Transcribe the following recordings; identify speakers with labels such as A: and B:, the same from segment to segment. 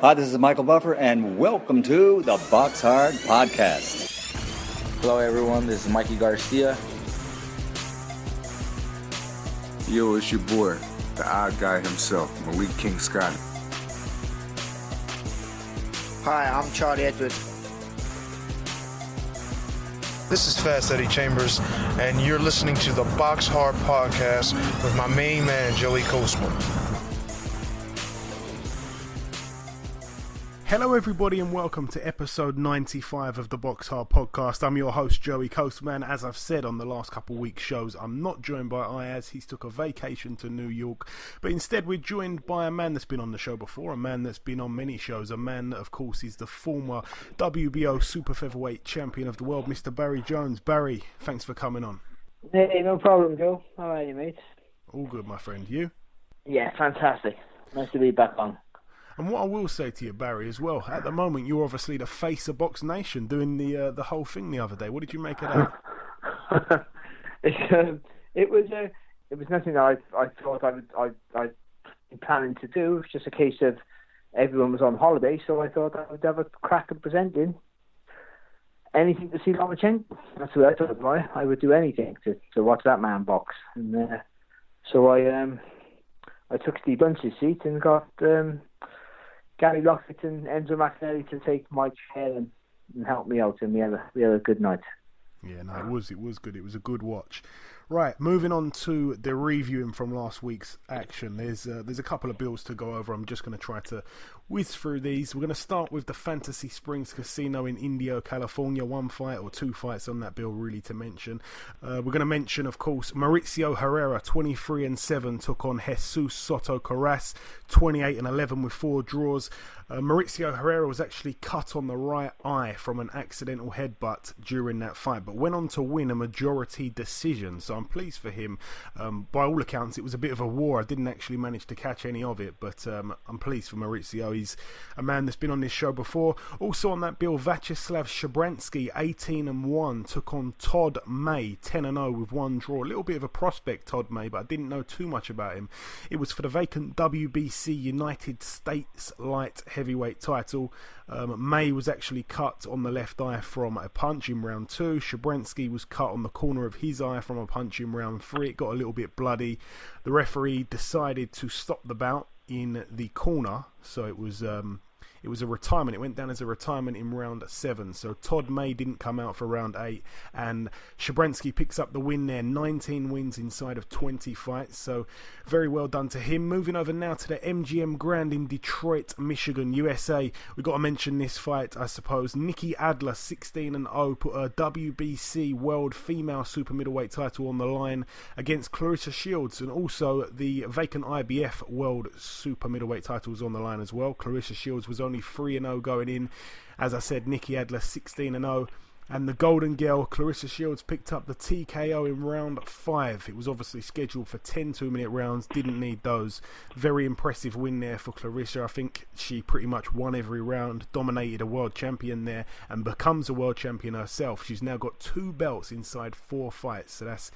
A: Hi, this is Michael Buffer, and welcome to the BoxHard Podcast.
B: Hello, everyone. This is Mikey Garcia.
C: Yo, it's your boy, the odd guy himself, Malik King Scott.
D: Hi, I'm Charlie Edwards.
E: This is Fast Eddie Chambers, and you're listening to the BoxHard Podcast with my main man, Joey Coastman.
F: Hello everybody and welcome to episode 95 of the BoxHard Podcast. I'm your host Joey Coastman. As I've said on the last couple of weeks' shows, I'm not joined by Ayaz. He's took a vacation to New York, but instead we're joined by a man that's been on the show before, a man that's been on many shows, a man that of course is the former WBO super-featherweight champion of the world, Mr. Barry Jones. Barry, thanks for coming on.
D: Hey, no problem, Joe. How are you, mate?
F: All good, my friend. You?
D: Yeah, fantastic. Nice to be back on.
F: And what I will say to you, Barry, as well, at the moment you're obviously the face of Box Nation, doing the whole thing the other day. What did you make of that?
D: It was nothing that I thought I'd be planning to do. It was just a case of everyone was on holiday, so I thought I would have a crack at presenting. Anything to see Lomachenko. That's what I thought. I would do anything to watch that man box. And so I took Steve Bunce's seat and got Gary Lockett and Enzo McNally to take my chair and help me out, and we had a good night.
F: Yeah, no, it was good. It was a good watch. Right, moving on to the reviewing from last week's action. There's a couple of bills to go over. I'm just going to try to whiz through these. We're going to start with the Fantasy Springs Casino in Indio, California. One fight or two fights on that bill really to mention. We're going to mention, of course, Mauricio Herrera, 23-7, took on Jesus Soto Carras, 28-11 with 4 draws. Mauricio Herrera was actually cut on the right eye from an accidental headbutt during that fight, but went on to win a majority decision. So I'm pleased for him. By all accounts, it was a bit of a war. I didn't actually manage to catch any of it, but I'm pleased for Mauricio. He's a man that's been on this show before. Also on that bill, Vyacheslav Shabransky, 18-1, took on Todd May, 10-0 with 1 draw. A little bit of a prospect, Todd May, but I didn't know too much about him. It was for the vacant WBC United States light heavyweight title. May was actually cut on the left eye from a punch in round 2. Shabransky was cut on the corner of his eye from a punch in round 3. It got a little bit bloody. The referee decided to stop the bout in the corner, so it was a retirement. It went down as a retirement in round 7. So Todd May didn't come out for round 8, and Shabransky picks up the win there. 19 wins inside of 20 fights. So very well done to him. Moving over now to the MGM Grand in Detroit, Michigan, USA. We've got to mention this fight, I suppose. Nikki Adler, 16-0, put a WBC World Female Super Middleweight title on the line against Clarissa Shields, and also the vacant IBF World Super Middleweight titles on the line as well. Clarissa Shields was only 3-0 going in. As I said, Nikki Adler 16-0, and the Golden Girl Clarissa Shields picked up the TKO in round 5. It was obviously scheduled for 10 2-minute rounds, didn't need those. Very impressive win there for Clarissa. I think she pretty much won every round, dominated a world champion there, and becomes a world champion herself. She's now got 2 belts inside 4 fights, so that's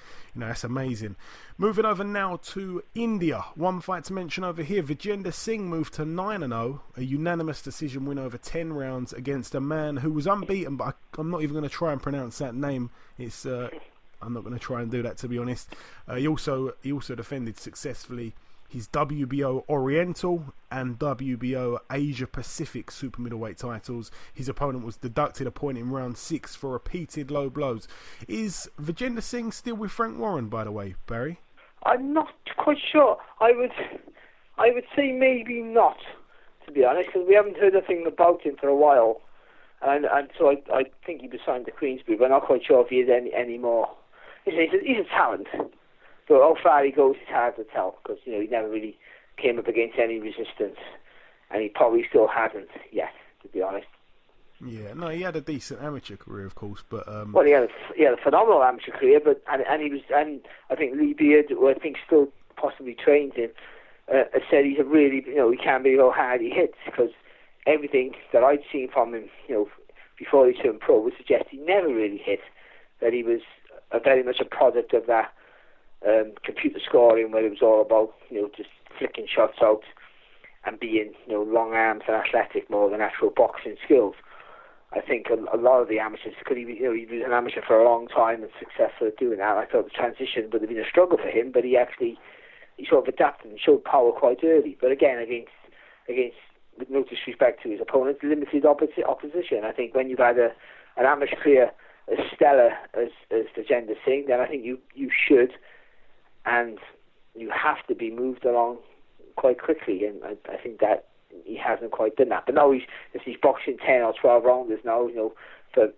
F: amazing. Moving over now to India. One fight to mention over here. Vijender Singh moved to 9-0, a unanimous decision win over 10 rounds against a man who was unbeaten, but I'm not even going to try and pronounce that name. I'm not going to try and do that, to be honest. He also defended successfully his WBO Oriental and WBO Asia Pacific super middleweight titles. His opponent was deducted a point in round 6 for repeated low blows. Is Vijender Singh still with Frank Warren, by the way, Barry?
D: I'm not quite sure. I would say maybe not, to be honest, because we haven't heard a thing about him for a while. And so I think he was signed to Queensbury, but I'm not quite sure if he is any more. He's a talent, but how far he goes is hard to tell, because he never really came up against any resistance, and he probably still hasn't yet, to be honest.
F: Yeah, no, he had a decent amateur career, of course, but
D: well, he had a phenomenal amateur career, but and I think Lee Beard, who I think still possibly trains him, said he's a really he can't believe how hard he hits, because everything that I'd seen from him, before he turned pro, would suggest he never really hit. That he was very much a product of that computer scoring, where it was all about just flicking shots out. and being, long arms and athletic more than actual boxing skills. I think a lot of the amateurs, because he was an amateur for a long time and successful at doing that. I thought the transition would have been a struggle for him, but he sort of adapted and showed power quite early. But again, against with no disrespect to his opponents, limited opposition. I think when you've had an amateur career as stellar as Vijender Singh, then I think you should and you have to be moved along quite quickly, and I think that he hasn't quite done that. But now he's boxing 10 or 12 rounders now, for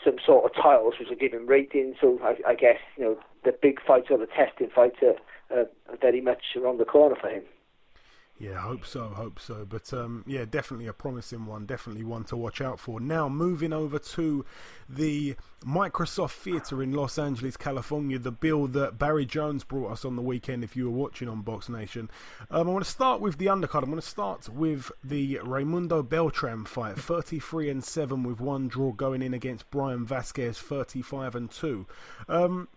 D: some sort of titles which are giving ratings. So I guess the big fights or the testing fights are very much around the corner for him.
F: Yeah, I hope so. But yeah, definitely a promising one, definitely one to watch out for. Now, moving over to the Microsoft Theatre in Los Angeles, California, the bill that Barry Jones brought us on the weekend, if you were watching on Box Nation. I want to start with the undercard. I'm going to start with the Raimundo Beltran fight, 33-7 with one draw, going in against Brian Vasquez, 35-2.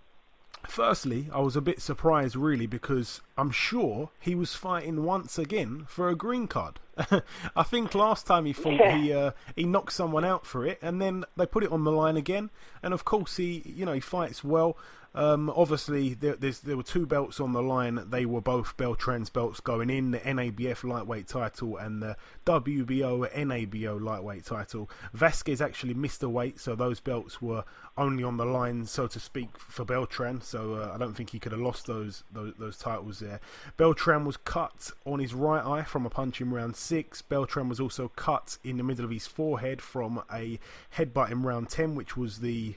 F: Firstly, I was a bit surprised, really, because I'm sure he was fighting once again for a green card. I think last time he fought, he knocked someone out for it, and then they put it on the line again. And of course, he fights well. Obviously, there were two belts on the line. They were both Beltran's belts going in, the NABF lightweight title and the WBO NABO lightweight title. Vasquez actually missed a weight, so those belts were only on the line, so to speak, for Beltran. So I don't think he could have lost those titles there. Beltran was cut on his right eye from a punch in round 6. Beltran was also cut in the middle of his forehead from a headbutt in round 10, which was the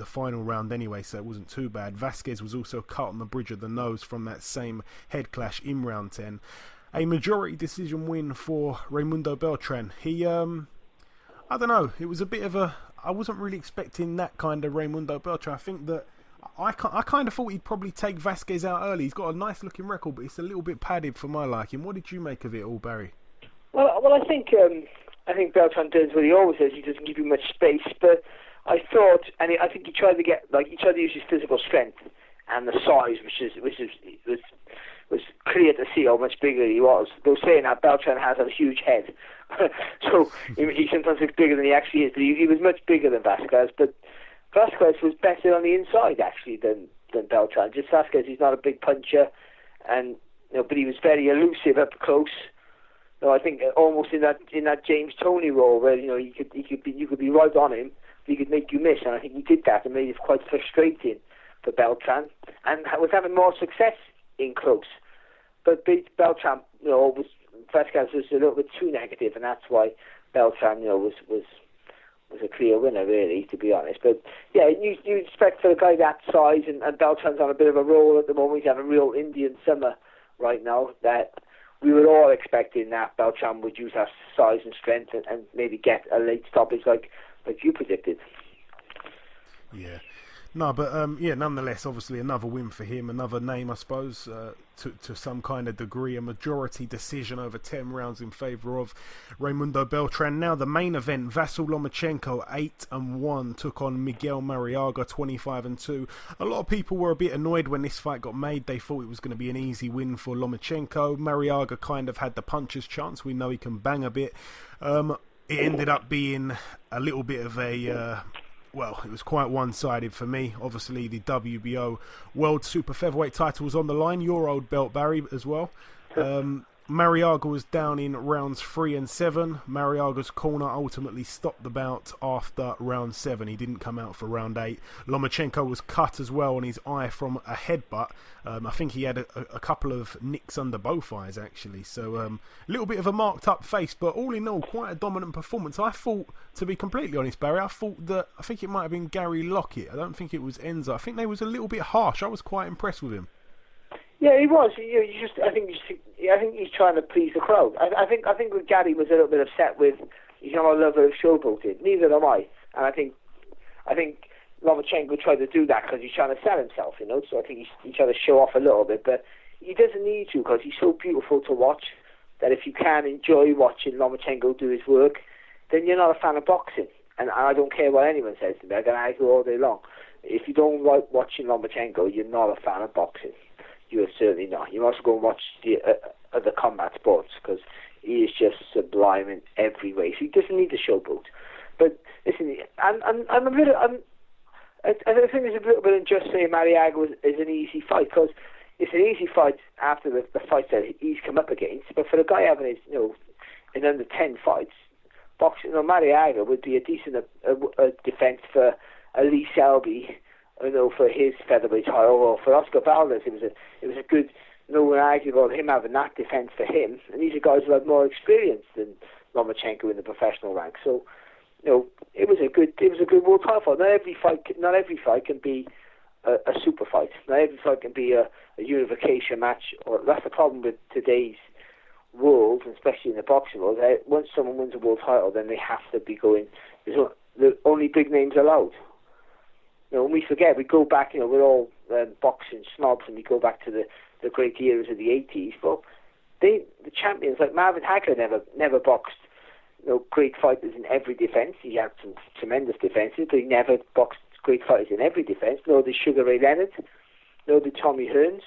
F: final round anyway, so it wasn't too bad. Vasquez was also cut on the bridge of the nose from that same head clash in round 10. A majority decision win for Raimundo Beltran. He, I don't know, it was a bit of I wasn't really expecting that kind of Raimundo Beltran. I think that I kind of thought he'd probably take Vasquez out early. He's got a nice looking record, but it's a little bit padded for my liking. What did you make of it all, Barry?
D: Well, I think Beltran does what he always does. He doesn't give you much space, but I thought, and I think he tried to use his physical strength and the size, which was clear to see how much bigger he was. They were saying that Beltran has a huge head, so he sometimes looks bigger than he actually is. But he was much bigger than Vasquez, but Vasquez was better on the inside actually than Beltran. Just Vasquez, he's not a big puncher, and but he was very elusive up close. I think almost in that James Toney role where you could be right on him, he could make you miss, and I think he did that and made it quite frustrating for Beltran, and was having more success in close. But Beltran, Vasquez was a little bit too negative, and that's why Beltran, was a clear winner, really, to be honest. But yeah, you expect for a guy that size, and Beltran's on a bit of a roll at the moment. He's having a real Indian summer right now. That we were all expecting that Beltran would use that size and strength and maybe get a late stoppage like you predicted.
F: Yeah. No, but nonetheless, obviously another win for him, another name, I suppose, to some kind of degree, a majority decision over 10 rounds in favour of Raimundo Beltran. Now the main event, Vasyl Lomachenko 8-1 took on Miguel Mariaga 25-2. A lot of people were a bit annoyed when this fight got made. They thought it was going to be an easy win for Lomachenko. Mariaga kind of had the puncher's chance. We know he can bang a bit. It ended up being a little bit of a... it was quite one-sided for me. Obviously, the WBO World Super-Featherweight title was on the line. Your old belt, Barry, as well. Mariaga was down in rounds 3 and 7. Mariaga's corner ultimately stopped the bout after round 7. He didn't come out for round 8. Lomachenko was cut as well on his eye from a headbutt. I think he had a couple of nicks under both eyes, actually. So a little bit of a marked up face, but all in all, quite a dominant performance. I thought, to be completely honest, Barry, I think it might have been Gary Lockett. I don't think it was Enzo. I think they was a little bit harsh. I was quite impressed with him.
D: Yeah, he was. I think he's trying to please the crowd. I think with Gary was a little bit upset with he's not a lover of showboating. Neither am I. And I think Lomachenko tried to do that because he's trying to sell himself, So I think he's trying to show off a little bit, but he doesn't need to because he's so beautiful to watch that if you can enjoy watching Lomachenko do his work, then you're not a fan of boxing. And I don't care what anyone says to me. I can argue all day long. If you don't like watching Lomachenko, you're not a fan of boxing. You are certainly not. You must go and watch of the combat sports, because he is just sublime in every way. So he doesn't need the showboat. But listen, I think there's a little bit unjust saying Marriaga is an easy fight, because it's an easy fight after the fights that he's come up against. But for a guy having his, in under 10 fights, boxing, Marriaga would be a decent defence for Lee Selby, for his featherweight title, or for Oscar Valdez. It was a good, no one argued about him having that defence for him. And these are guys who have more experience than Lomachenko in the professional ranks. So, it was a good world title fight. Not every fight can be a super fight. Not every fight can be a unification match. Or that's the problem with today's world, especially in the boxing world. Once someone wins a world title, then they have to be going. The only big names allowed. When we forget, we go back. We're all boxing snobs, and we go back to the great eras of the 80s. Well, the champions like Marvin Hagler never boxed great fighters in every defence. He had some tremendous defences, but he never boxed great fighters in every defence. Nor did Sugar Ray Leonard, nor did Tommy Hearns.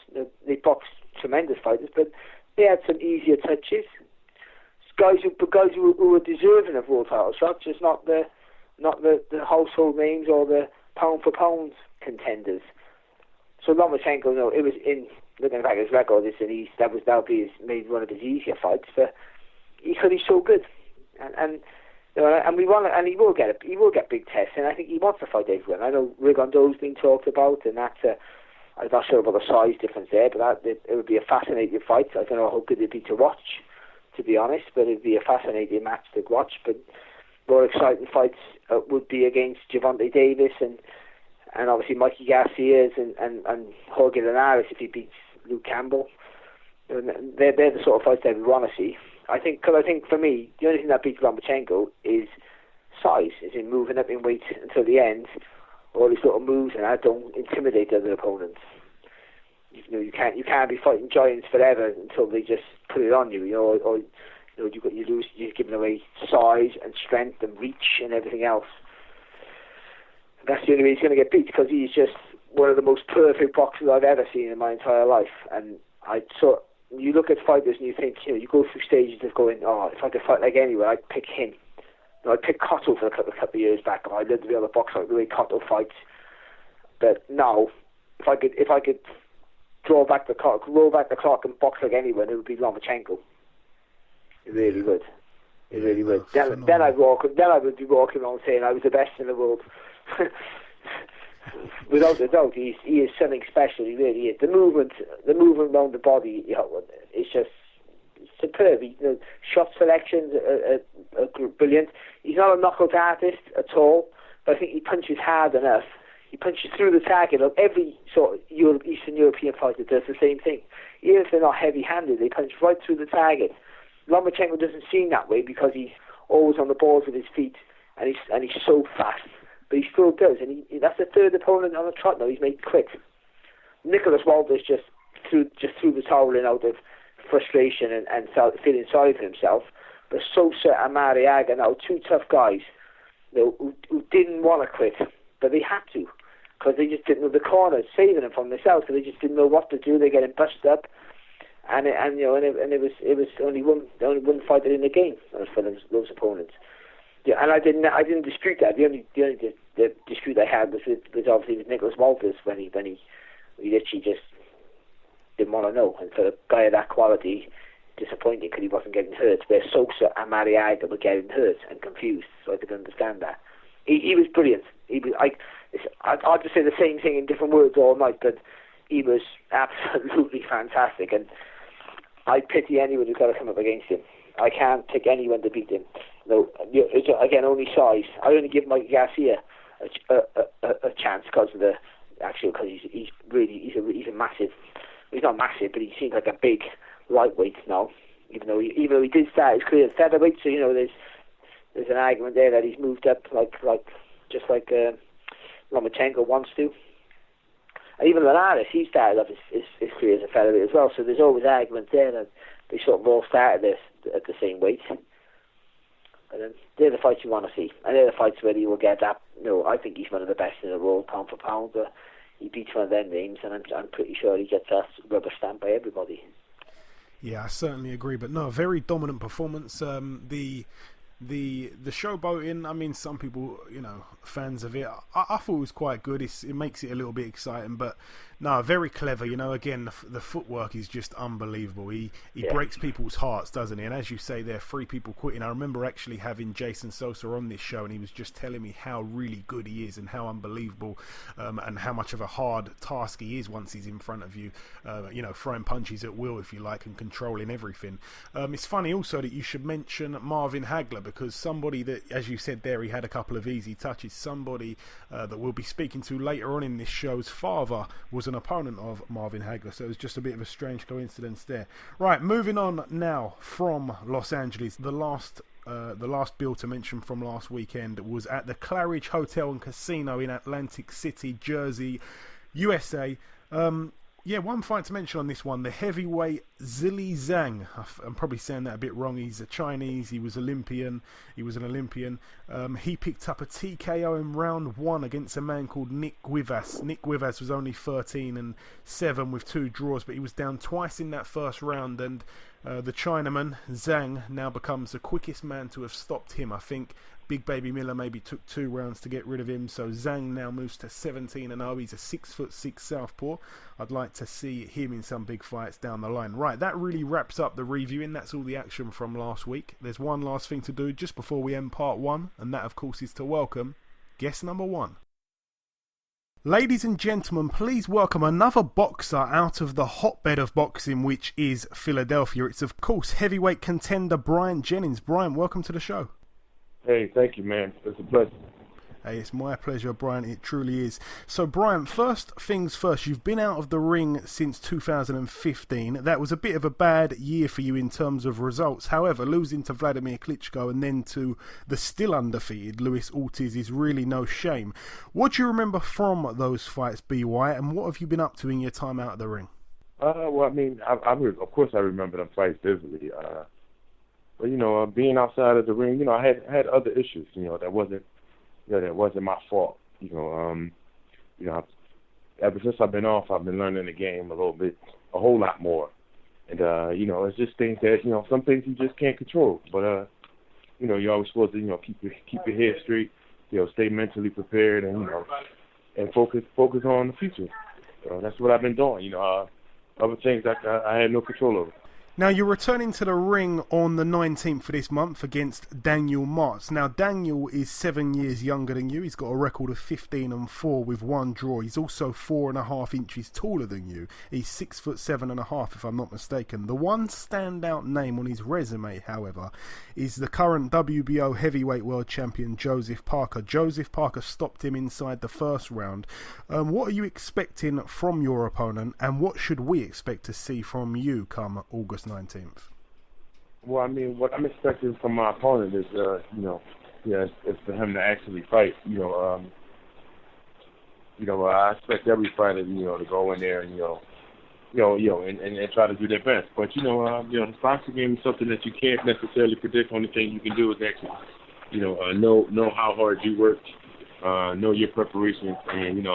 D: They boxed tremendous fighters, but they had some easier touches. Guys who were deserving of world title shots, just not the household names or the pound for pound contenders. So Lomachenko, it was in looking back at his record, that'll be maybe one of his easier fights, but he's so good. And we want, and he will get big tests, and I think he wants to fight everyone. I know Rigondou's been talked about, and that's I'm not sure about the size difference there, but it would be a fascinating fight. I don't know how good it'd be to watch, to be honest, but it'd be a fascinating match to watch. But more exciting fights would be against Gervonta Davis and obviously Mikey Garcia's and Jorge Linares if he beats Luke Campbell. They're the sort of fights that we want to see. I think for me, the only thing that beats Lomachenko is size, is in moving up in weight until the end. All these little moves and that don't intimidate other opponents. You can't be fighting giants forever until they just put it on you. You're giving away size and strength and reach and everything else. That's the only way he's going to get beat, because he's just one of the most perfect boxers I've ever seen in my entire life. And you look at fighters and you think, you go through stages of going, if I could fight like anyone, I'd pick him. I picked Cotto for a couple of years back. I'd love to be able to box like the way Cotto fights. But now, if I could roll back the clock and box like anyone, it would be Lomachenko. It really would. It really would. Then I would be walking around saying I was the best in the world. Without a doubt, he is something special. He really is. The movement around the body, it's just superb. Shot selections are brilliant. He's not a knockout artist at all, but I think he punches hard enough. He punches through the target. Every sort of Eastern European fighter does the same thing. Even if they're not heavy-handed, they punch right through the target. Lomachenko doesn't seem that way because he's always on the balls with his feet, and he's so fast. But he still does, and that's the third opponent on the trot now. He's made quit. Nicholas Walters just threw the towel in out of frustration and feeling sorry for himself. But Sosa and Marriaga now, two tough guys, who didn't want to quit, but they had to, because they just didn't know the corners, saving them from themselves, because they just didn't know what to do. They're getting busted up, and it was only one fighter in the game for those opponents. Yeah, and I didn't dispute that. The only dispute I had was obviously with Nicholas Walters when he literally just didn't want to know. And for a guy of that quality, disappointing because he wasn't getting hurt. Where Sosa and Marriaga were getting hurt and confused, so I could understand that. He was brilliant. I'll just say the same thing in different words all night, but he was absolutely fantastic. And I pity anyone who's got to come up against him. I can't pick anyone to beat him. No, again, only size. I only give Mike Garcia a chance because he's a massive. He's not massive, but he seems like a big lightweight now. Even though he did start his career at featherweight, so there's an argument there that he's moved up like Lomachenko wants to. And even Linares, he started off his career as a featherweight as well. So there's always arguments there that they sort of all started at the same weight. And they're the fights you want to see, and they're the fights where he will get that. I think he's one of the best in the world, pound for pound. But he beats one of them names, and I'm pretty sure he gets that rubber stamp by everybody.
F: Yeah, I certainly agree. But no, very dominant performance. The showboating, I mean, some people, fans of it, I thought it was quite good. It makes it a little bit exciting, but no, very clever. Again, the footwork is just unbelievable. He breaks people's hearts, doesn't he? And as you say, there are 3 people quitting. I remember actually having Jason Sosa on this show, and he was just telling me how really good he is and how unbelievable and how much of a hard task he is once he's in front of you, throwing punches at will, if you like, and controlling everything. It's funny also that you should mention Marvin Hagler, because somebody that, as you said there, he had a couple of easy touches. Somebody that we'll be speaking to later on in this show's father was an opponent of Marvin Hagler, so it was just a bit of a strange coincidence there. Right, moving on now from Los Angeles. The last bill to mention from last weekend was at the Claridge Hotel and Casino in Atlantic City, Jersey, USA. One fight to mention on this one, the heavyweight Zhilei Zhang. I'm probably saying that a bit wrong. He's a Chinese. He was an Olympian. He picked up a TKO in round 1 against a man called Nick Guivas. Nick Guivas was only 13-7 with 2 draws, but he was down twice in that first round, and the Chinaman, Zhang, now becomes the quickest man to have stopped him. I think Big Baby Miller maybe took 2 rounds to get rid of him, so Zhang now moves to 17-0. He's a 6'6" southpaw. I'd like to see him in some big fights down the line. Right, that really wraps up the reviewing. That's all the action from last week. There's one last thing to do just before we end part 1, and that, of course, is to welcome guest number 1. Ladies and gentlemen, please welcome another boxer out of the hotbed of boxing, which is Philadelphia. It's, of course, heavyweight contender Bryant Jennings. Bryant, welcome to the show.
G: Hey, thank you, man. It's a pleasure.
F: Hey, it's my pleasure, Brian. It truly is. So, Brian, first things first, you've been out of the ring since 2015. That was a bit of a bad year for you in terms of results. However, losing to Vladimir Klitschko and then to the still undefeated Luis Ortiz is really no shame. What do you remember from those fights, BY, and what have you been up to in your time out of the ring?
G: Well, I mean, of course I remember them fights vividly. But, being outside of the ring, I had other issues, that wasn't my fault. Ever since I've been off, I've been learning the game a whole lot more. And, it's just things that, some things you just can't control. But, you're always supposed to, keep your head straight, stay mentally prepared and focus on the future. That's what I've been doing, other things I had no control over.
F: Now, you're returning to the ring on the 19th of this month against Daniel Martz. Now, Daniel is 7 years younger than you. He's got a record of 15-4 with 1 draw. He's also 4.5 inches taller than you. He's 6'7.5", if I'm not mistaken. The one standout name on his resume, however, is the current WBO heavyweight world champion, Joseph Parker. Joseph Parker stopped him inside the first round. What are you expecting from your opponent, and what should we expect to see from you come August 19th?
G: Well, I mean, what I'm expecting from my opponent is, it's for him to actually fight. I expect every fighter, to go in there and, and try to do their best. But the boxing game is something that you can't necessarily predict. Only thing you can do is actually, know how hard you worked, know your preparations, and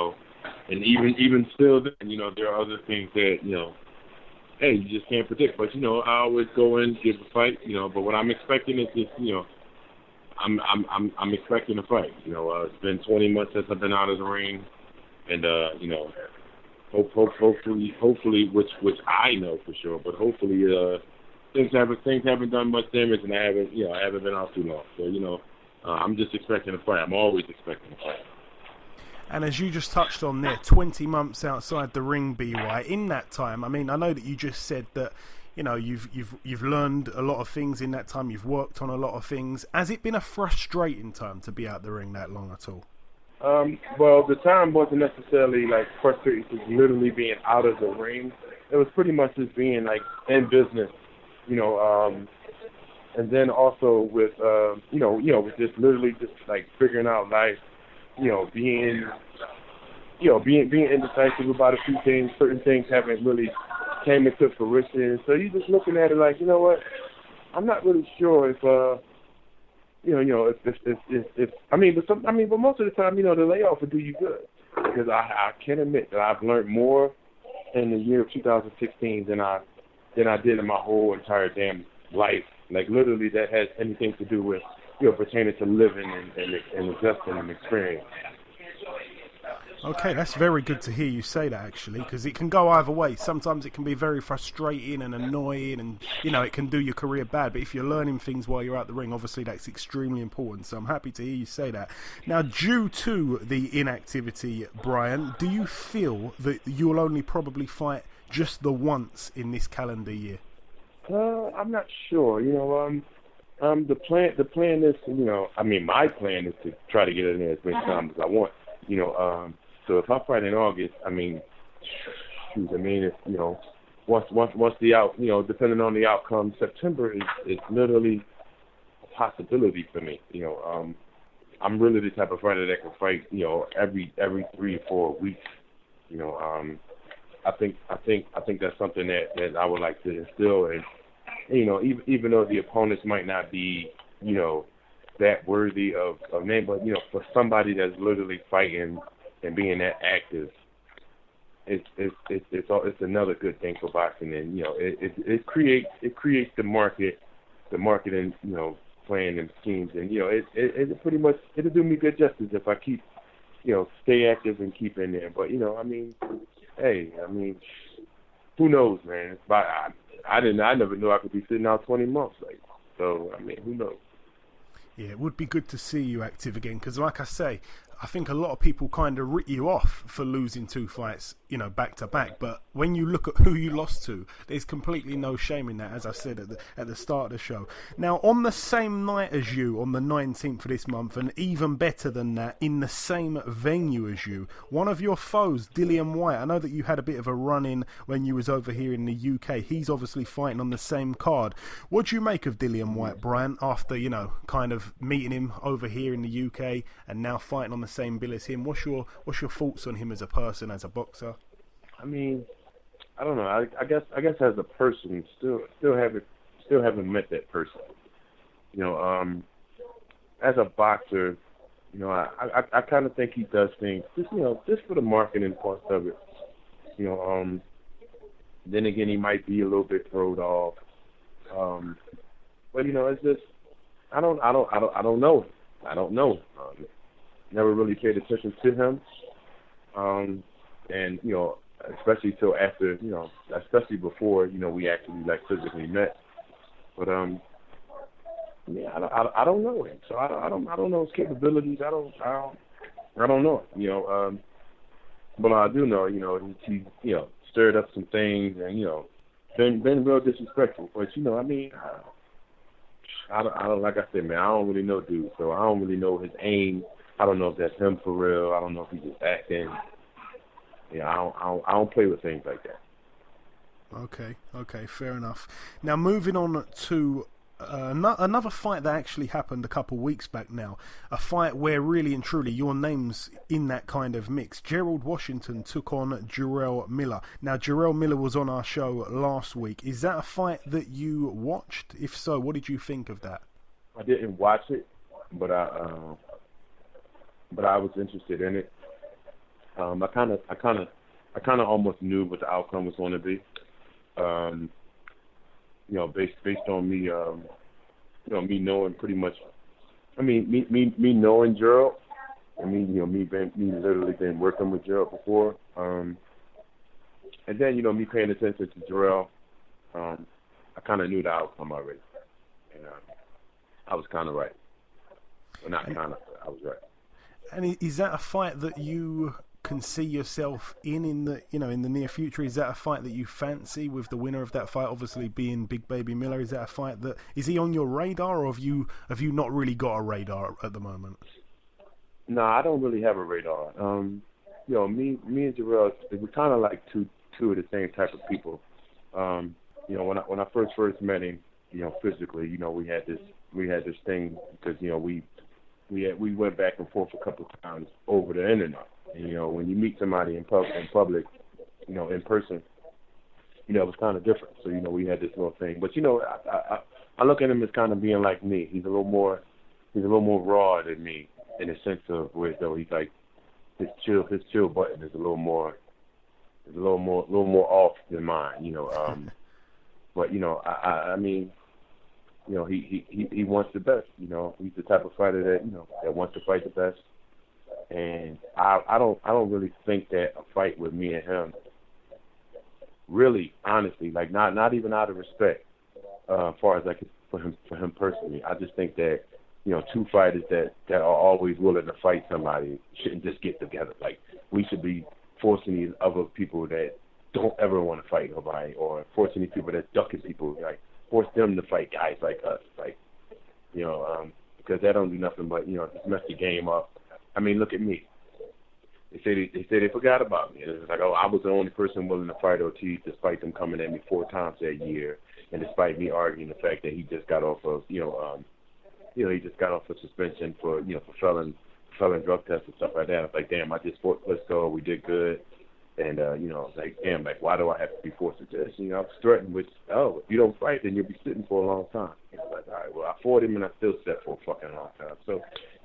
G: and even still, there are other things that hey, you just can't predict. But I always go in, give a fight, but what I'm expecting is just, I'm expecting a fight. It's been 20 months since I've been out of the ring, and hopefully, which I know for sure, but hopefully, things haven't done much damage, and I haven't been out too long. So I'm just expecting a fight. I'm always expecting a fight.
F: And as you just touched on there, 20 months outside the ring, BY. In that time, I mean, I know that you just said that, you've learned a lot of things in that time. You've worked on a lot of things. Has it been a frustrating time to be out the ring that long at all?
G: Well, the time wasn't necessarily frustrating, just literally being out of the ring. It was pretty much just being in business, and then also with with just literally just figuring out life. Being indecisive about a few things. Certain things haven't really came into fruition. So you're just looking at it what? I'm not really sure if but most of the time, the layoff will do you good, because I can admit that I've learned more in the year of 2016 than I than I did in my whole entire damn life. Like, literally, that has anything to do with, pertaining to living and adjusting and experience.
F: Okay, that's very good to hear you say that, actually, because it can go either way. Sometimes it can be very frustrating and annoying, and, it can do your career bad. But if you're learning things while you're out the ring, obviously that's extremely important. So I'm happy to hear you say that. Now, due to the inactivity, Brian, do you feel that you'll only probably fight just the once in this calendar year?
G: I'm not sure. The plan is, my plan is to try to get in there as many times as I want. So if I fight in August, it's, once the out, depending on the outcome, September is literally a possibility for me. I'm really the type of fighter that can fight, every 3 or 4 weeks. I think that's something that I would like to instill, and even though the opponents might not be, that worthy of name, but for somebody that's literally fighting and being that active, it's another good thing for boxing, and it creates the marketing plan and schemes, and it pretty much, it'll do me good justice if I keep stay active and keep in there. But who knows, man? I never knew I could be sitting out 20 months, so who knows?
F: Yeah, it would be good to see you active again, because like I say, I think a lot of people kind of writ you off for losing 2 fights, back to back. But when you look at who you lost to, there's completely no shame in that, as I said at the start of the show. Now, on the same night as you, on the 19th of this month, and even better than that, in the same venue as you, one of your foes, Dillian Whyte, I know that you had a bit of a run-in when you was over here in the UK. He's obviously fighting on the same card. What do you make of Dillian Whyte, Brian, after, kind of meeting him over here in the UK and now fighting on the same bill as him? What's your thoughts on him as a person, as a boxer?
G: I don't know. I guess as a person, still haven't met that person. As a boxer, I kind of think he does things just for the marketing part of it. Then again, he might be a little bit thrown off. But it's just I don't know. I don't know. Never really paid attention to him. And especially till after, especially before, we actually physically met. But I don't know him, so I don't know his capabilities. I don't know. But I do know, he stirred up some things, and been real disrespectful. But I don't, like I said, man, I don't really know dude, so I don't really know his aim. I don't know if that's him for real. I don't know if he's just acting. I don't play with things like that.
F: Okay, fair enough. Now, moving on to another fight that actually happened a couple of weeks back now. A fight where really and truly your name's in that kind of mix. Gerald Washington took on Jarrell Miller. Now, Jarrell Miller was on our show last week. Is that a fight that you watched? If so, what did you think of that?
G: I didn't watch it, but I was interested in it. I kind of almost knew what the outcome was going to be. Based on me, me knowing pretty much. Me knowing Gerald. Me literally been working with Gerald before. And then me paying attention to Jarrell. I kind of knew the outcome already, and I was kind of right. Well, not kind of. I was right.
F: And is that a fight that you can see yourself in the in the near future? Is that a fight that you fancy, with the winner of that fight obviously being Big Baby Miller? Is that a fight that is he on your radar, or have you not really got a radar at the moment?
G: No, I don't really have a radar. Me and Jarrell, we're kind of like two of the same type of people. When I first met him, physically, we had this thing because we went back and forth a couple of times over the internet. And, when you meet somebody in public, in person, it was kind of different. So, we had this little thing. But, I look at him as kind of being like me. He's a little more raw than me, in the sense of where though he's like his chill button is a little more off than mine. But, I mean, he wants the best. He's the type of fighter that wants to fight the best. And I don't really think that a fight with me and him, really, honestly, like not even out of respect, as far as like for him personally. I just think that two fighters that are always willing to fight somebody shouldn't just get together. Like, we should be forcing these other people that don't ever want to fight nobody, or forcing these people that ducking people, like force them to fight guys like us, like because that don't do nothing but just mess the game up. I mean, look at me. They say they forgot about me. It's like, oh, I was the only person willing to fight Ortiz, despite them coming at me 4 times that year, and despite me arguing the fact that he just got off of he just got off of suspension for for felon drug tests and stuff like that. I was like, damn, I just fought Klitschko, we did good. And, I was like, damn, like, why do I have to be forced to this? I was threatened with, if you don't fight, then you'll be sitting for a long time. I was like, all right, well, I fought him and I still sat for a fucking long time. So,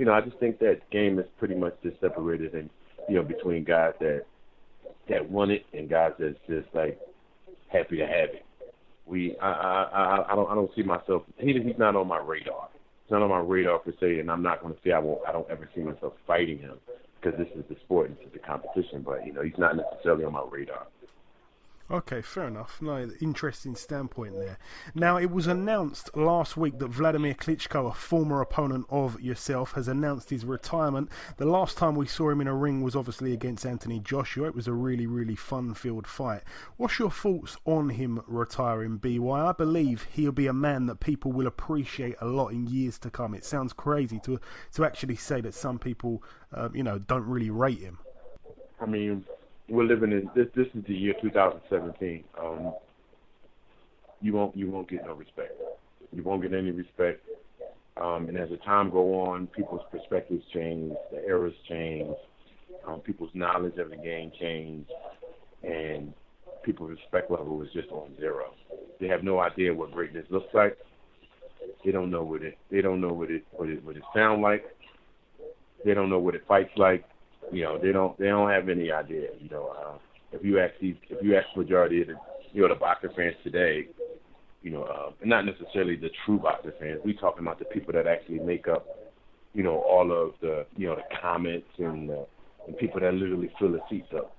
G: I just think that game is pretty much just separated and, between guys that want it and guys that's just, like, happy to have it. I don't see myself, he's not on my radar. It's not on my radar per se, and I'm not going to say I don't ever see myself fighting him, because this is the sport and this is the competition, but he's not necessarily on my radar.
F: Okay, fair enough. No, interesting standpoint there. Now, it was announced last week that Vladimir Klitschko, a former opponent of yourself, has announced his retirement. The last time we saw him in a ring was obviously against Anthony Joshua. It was a really, really fun-filled fight. What's your thoughts on him retiring, BY? I believe he'll be a man that people will appreciate a lot in years to come. It sounds crazy to actually say that some people, don't really rate him.
G: I mean, we're living in this is the year 2017. You won't get no respect. You won't get any respect. And as the time go on, people's perspectives change, the eras change, people's knowledge of the game change, and people's respect level is just on zero. They have no idea what greatness looks like. They don't know what it sound like. They don't know what it fights like. They don't have any idea. If you ask majority of the boxer fans today, and not necessarily the true boxer fans, we talking about the people that actually make up, all of the the comments and people that literally fill the seats up.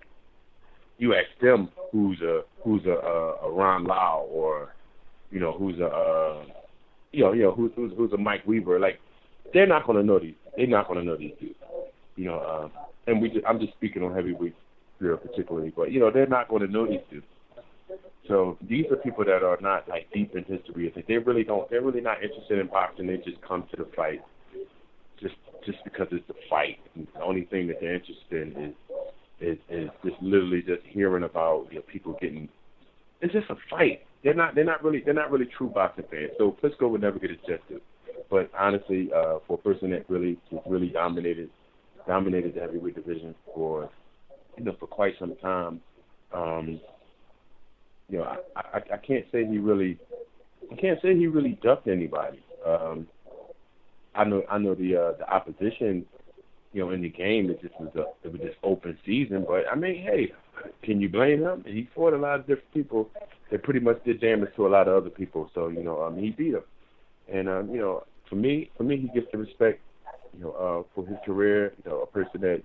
G: You ask them who's a Ron Lau, or who's a Mike Weaver, like, they're not going to know these. They're not going to know these dudes. And I'm just speaking on heavyweight particularly, but they're not going to know these dudes. So these are people that are not like deep in history. They're really not interested in boxing. They just come to the fight just because it's the fight. And the only thing that they're interested in is just literally just hearing about people getting. It's just a fight. They're not really true boxing fans. So Klitschko would never get his just due. But honestly, for a person that really dominated the heavyweight division for quite some time, I can't say he really ducked anybody. I know the opposition, in the game, it was just open season. But I mean, hey, can you blame him? He fought a lot of different people that pretty much did damage to a lot of other people. So he beat them, and for me, he gets the respect. For his career, a person that,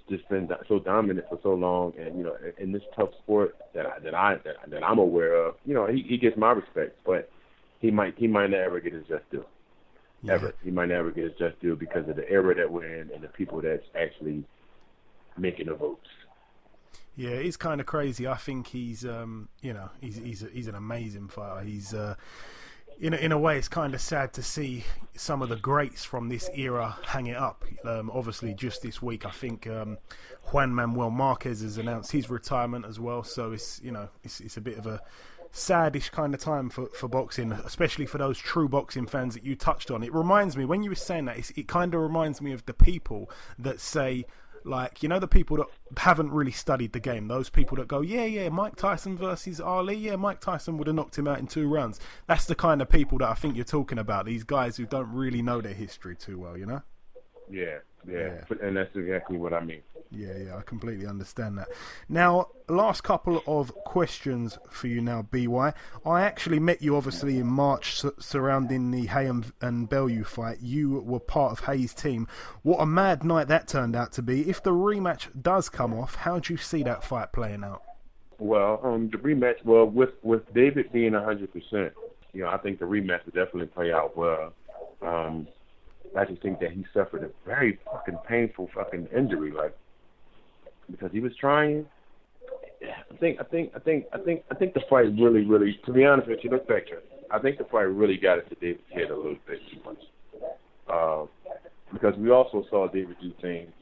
G: just been so dominant for so long, and in this tough sport that I'm aware of, he gets my respect, but he might never get his just due.
F: Yeah.
G: Ever, he might never get his just due because of the era that we're in and the people that's actually making the votes.
F: Yeah, it's kind of crazy. I think he's he's an amazing fighter. He's In a way, it's kind of sad to see some of the greats from this era hang it up. Obviously, just this week, I think Juan Manuel Marquez has announced his retirement as well. So it's a bit of a saddish kind of time for boxing, especially for those true boxing fans that you touched on. It reminds me, when you were saying that, it kind of reminds me of the people that say, like, the people that haven't really studied the game, those people that go, yeah, Mike Tyson versus Ali, yeah, Mike Tyson would have knocked him out in 2 rounds. That's the kind of people that I think you're talking about, these guys who don't really know their history too well,
G: Yeah, and that's exactly what I mean.
F: Yeah, I completely understand that. Now, last couple of questions for you now, BY. I actually met you, obviously, in March surrounding the Hay and Bellew fight. You were part of Hay's team. What a mad night that turned out to be. If the rematch does come off, how do you see that fight playing out?
G: Well, the rematch, with David being 100%, I think the rematch will definitely play out well. I just think that he suffered a very fucking painful fucking injury, because he was trying. I think the fight really, to be honest with you, look back to it. I think the fight really got into David's head a little bit too much. Because we also saw David do things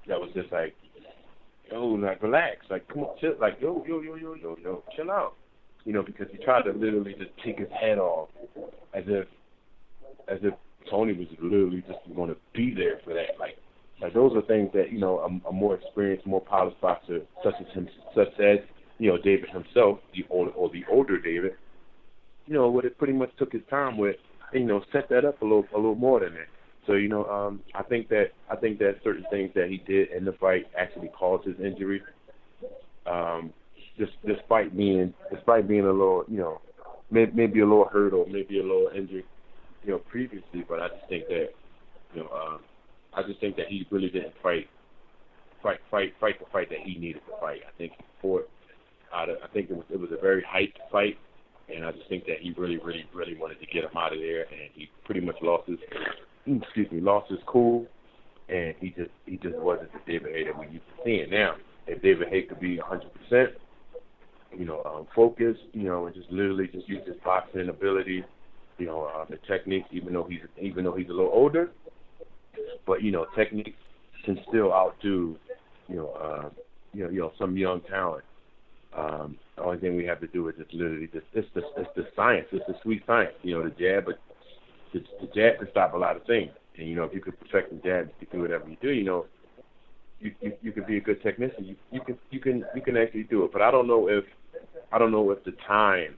G: that was just like, relax, come on, chill, yo, chill out. Because he tried to literally just take his head off as if Tony was literally just going to be there for that. Like those are things that, a more experienced, more polished boxer such as David himself, the older David, would have pretty much took his time with, set that up a little more than that. So, I think that certain things that he did in the fight actually caused his injury. Despite being a little, maybe a little hurt or maybe a little injured, previously, but I just think that he really didn't fight the fight that he needed to fight. I think he fought I think it was a very hyped fight, and I just think that he really wanted to get him out of there, and he pretty much lost his cool, and he just wasn't the David Hay that we used to seeing. Now, if David Hay could be 100%, focused, and just literally just use his boxing ability, the technique, even though he's a little older, but technique can still outdo, some young talent. The only thing we have to do is just literally it's the science, it's the sweet science, the jab, but the jab can stop a lot of things, and if you could perfect the jab, you can do whatever you do, you can be a good technician, you can actually do it, but I don't know if the time,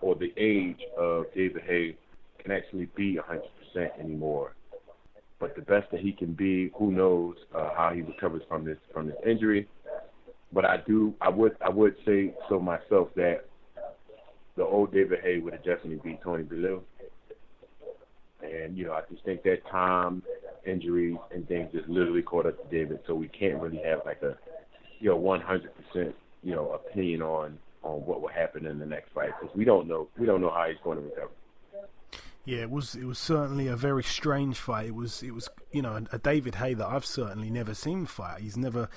G: or the age of David Hay can actually be 100% anymore. But the best that he can be, who knows how he recovers from this injury. But I would say so myself that the old David Hay would have definitely beat Tony Bellew. And I just think that time, injuries, and things just literally caught up to David. So we can't really have like a 100% opinion on what will happen in the next fight, because we don't know how he's going to recover.
F: Yeah, it was certainly a very strange fight. It was a David Hay that I've certainly never seen fight. He's never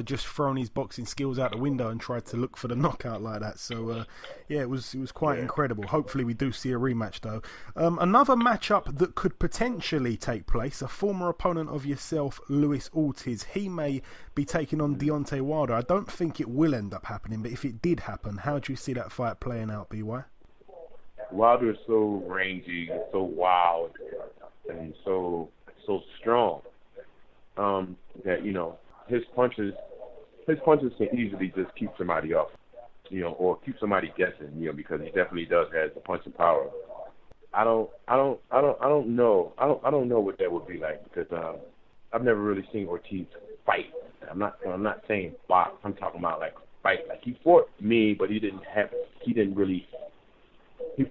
F: just thrown his boxing skills out the window and tried to look for the knockout like that. So it was quite incredible. Hopefully we do see a rematch though. Another matchup that could potentially take place, a former opponent of yourself, Luis Ortiz. He may be taking on Deontay Wilder. I don't think it will end up happening, but if it did happen, how do you see that fight playing out, BY?
G: Wilder is so rangy, so wild, and so strong that his punches can easily just keep somebody off, or keep somebody guessing, because he definitely does have the punching power. I don't know what that would be like, because I've never really seen Ortiz fight. I'm not saying box. I'm talking about like fight. Like he fought me, but he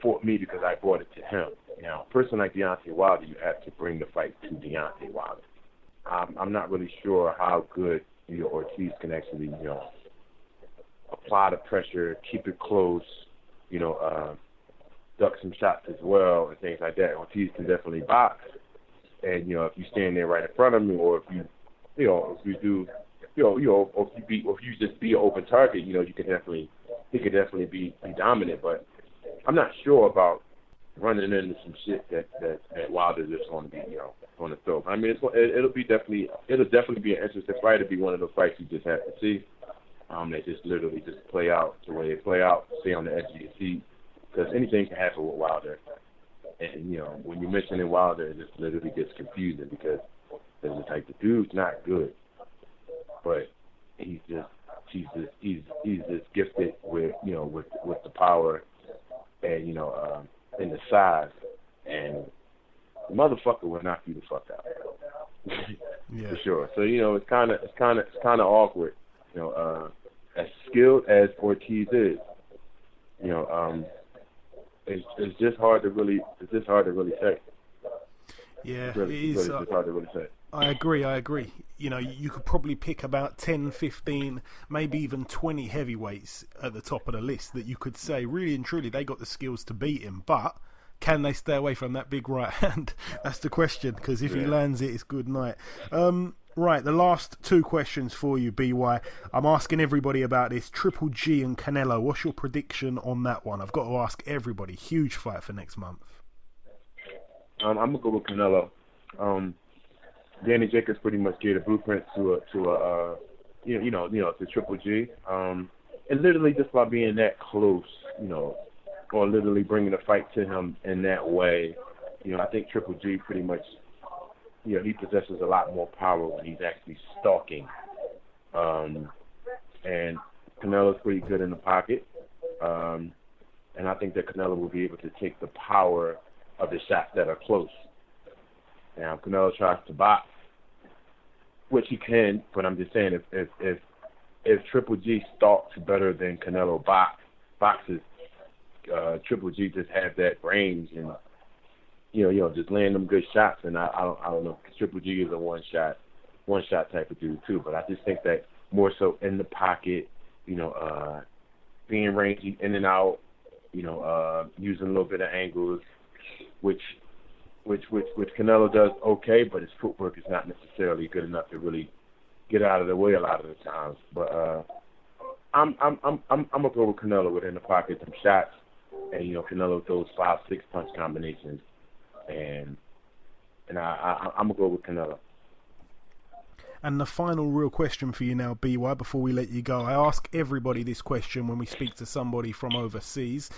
G: fought me because I brought it to him. A person like Deontay Wilder, you have to bring the fight to Deontay Wilder. I'm not really sure how good Ortiz can actually, apply the pressure, keep it close, duck some shots as well and things like that. Ortiz can definitely box, and if you stand there right in front of me, or if you just be an open target, he could definitely be dominant, but I'm not sure about running into some shit that Wilder's just going to be, going to throw. I mean, it'll definitely be an interesting fight. It'll be one of those fights you just have to see. They just literally just play out the way they play out, stay on the edge of your seat, because anything can happen with Wilder. And when you mention Wilder, it just literally gets confusing, because there's just like, the dude's not good, but he's just gifted with the power. And and the size, and the motherfucker will knock you the fuck out.
F: Yeah.
G: For sure. So it's kind of awkward. As skilled as Ortiz is, it's just hard to really say.
F: Yeah,
G: it is hard to really say.
F: I agree. You could probably pick about 10, 15, maybe even 20 heavyweights at the top of the list that you could say, really and truly, they got the skills to beat him. But can they stay away from that big right hand? That's the question, because if he lands it, it's good night. Right, the last two questions for you, BY. I'm asking everybody about this. Triple G and Canelo, what's your prediction on that one? I've got to ask everybody. Huge fight for next month.
G: I'm going to go with Canelo. Danny Jacobs pretty much gave a blueprint to Triple G. And literally just by being that close, or literally bringing the fight to him in that way, I think Triple G pretty much, he possesses a lot more power when he's actually stalking. And Canelo's pretty good in the pocket. And I think that Canelo will be able to take the power of the shots that are close. Now, Canelo tries to box, which he can, but I'm just saying if Triple G stalks better than Canelo boxes, Triple G just has that range and just laying them good shots. And I don't know, because Triple G is a one shot type of dude too. But I just think that more so in the pocket, being rangy in and out, using a little bit of angles, which Canelo does okay, but his footwork is not necessarily good enough to really get out of the way a lot of the times. But I'm gonna go with Canelo within the pocket, some shots, and Canelo throws 5-6 punch combinations, and I'm gonna go with Canelo.
F: And the final real question for you now, BY, before we let you go. I ask everybody this question when we speak to somebody from overseas.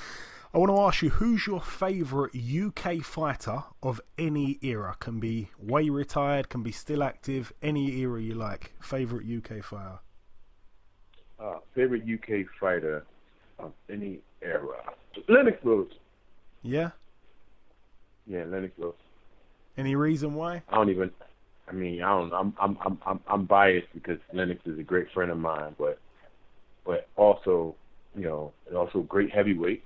F: I want to ask you, who's your favourite UK fighter of any era? Can be way retired, can be still active, any era you like. Favourite UK fighter?
G: Favorite UK fighter of any era? Lennox Lewis.
F: Yeah?
G: Yeah, Lennox Lewis.
F: Any reason why?
G: I'm biased because Lennox is a great friend of mine, but also, also great heavyweight.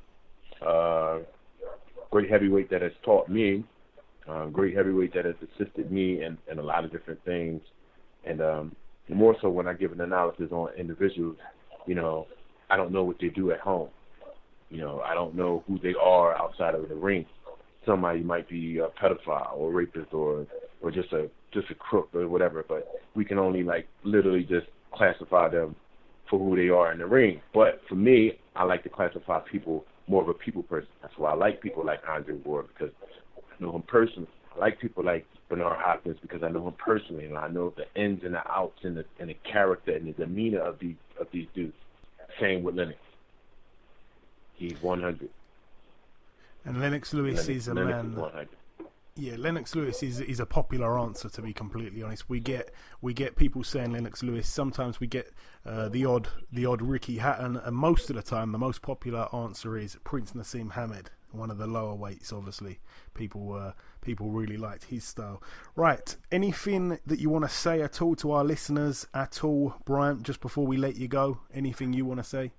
G: Great heavyweight that has taught me, great heavyweight that has assisted me in a lot of different things, and more so when I give an analysis on individuals, I don't know what they do at home. I don't know who they are outside of the ring. Somebody might be a pedophile or a rapist or just a crook or whatever, but we can only literally just classify them for who they are in the ring. But for me, I like to classify people more of a people person. That's why I like people like Andre Ward, because I know him personally. I like people like Bernard Hopkins because I know him personally, and I know the ins and the outs and the character and the demeanor of these dudes. Same with Lennox. He's 100.
F: And Lennox Lewis is a man. Yeah, Lennox Lewis is a popular answer, to be completely honest. We get people saying Lennox Lewis. Sometimes we get the odd Ricky Hatton, and most of the time the most popular answer is Prince Nassim Hamed, one of the lower weights. Obviously, people really liked his style. Right, anything that you want to say at all to our listeners at all, Bryant? Just before we let you go, anything you want to say?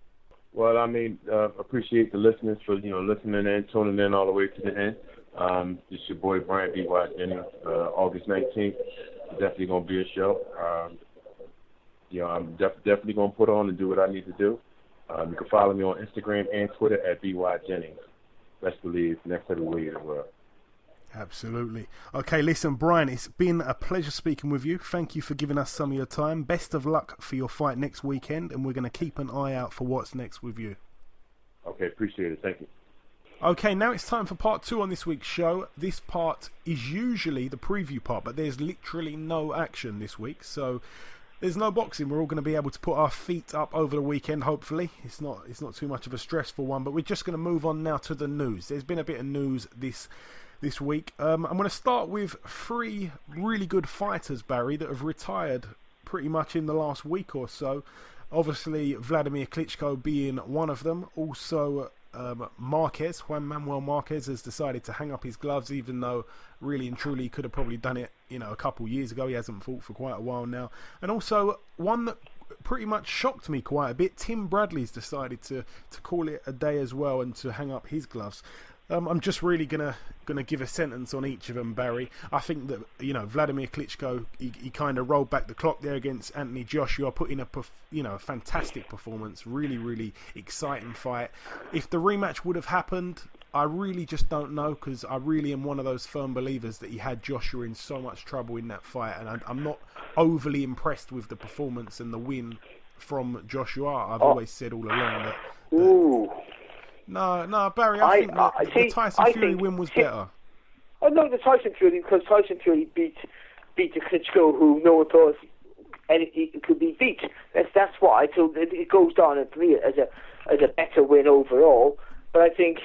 G: Well, appreciate the listeners for listening in, tuning in all the way to the end. This is your boy Bryant B.Y. Jennings. August 19th, definitely gonna be a show. I'm definitely gonna put on and do what I need to do. You can follow me on Instagram and Twitter at B.Y. Jennings. Best believe, next heavyweight in the world.
F: Absolutely. Okay, listen, Brian, it's been a pleasure speaking with you. Thank you for giving us some of your time. Best of luck for your fight next weekend, and we're going to keep an eye out for what's next with you.
G: Okay, appreciate it. Thank you.
F: Okay, now it's time for part 2 on this week's show. This part is usually the preview part, but there's literally no action this week, so there's no boxing. We're all going to be able to put our feet up over the weekend, hopefully. It's not too much of a stressful one, but we're just going to move on now to the news. There's been a bit of news this week. I'm going to start with 3 really good fighters, Barry, that have retired pretty much in the last week or so. Obviously, Vladimir Klitschko being one of them. Also, Juan Manuel Marquez has decided to hang up his gloves, even though really and truly he could have probably done it, a couple years ago. He hasn't fought for quite a while now. And also one that pretty much shocked me quite a bit, Tim Bradley's decided to call it a day as well and to hang up his gloves. I'm just really gonna give a sentence on each of them, Barry. I think that Vladimir Klitschko, he kind of rolled back the clock there against Anthony Joshua, put in a fantastic performance, really really exciting fight. If the rematch would have happened, I really just don't know, because I really am one of those firm believers that he had Joshua in so much trouble in that fight, and I'm not overly impressed with the performance and the win from Joshua. I've always said all along that No, Barry, I think the Tyson Fury win was better.
D: Oh no, the Tyson Fury, because Tyson Fury beat the Klitschko, who no one thought it could be beat. That's what I thought. It goes down for me as a better win overall. But I think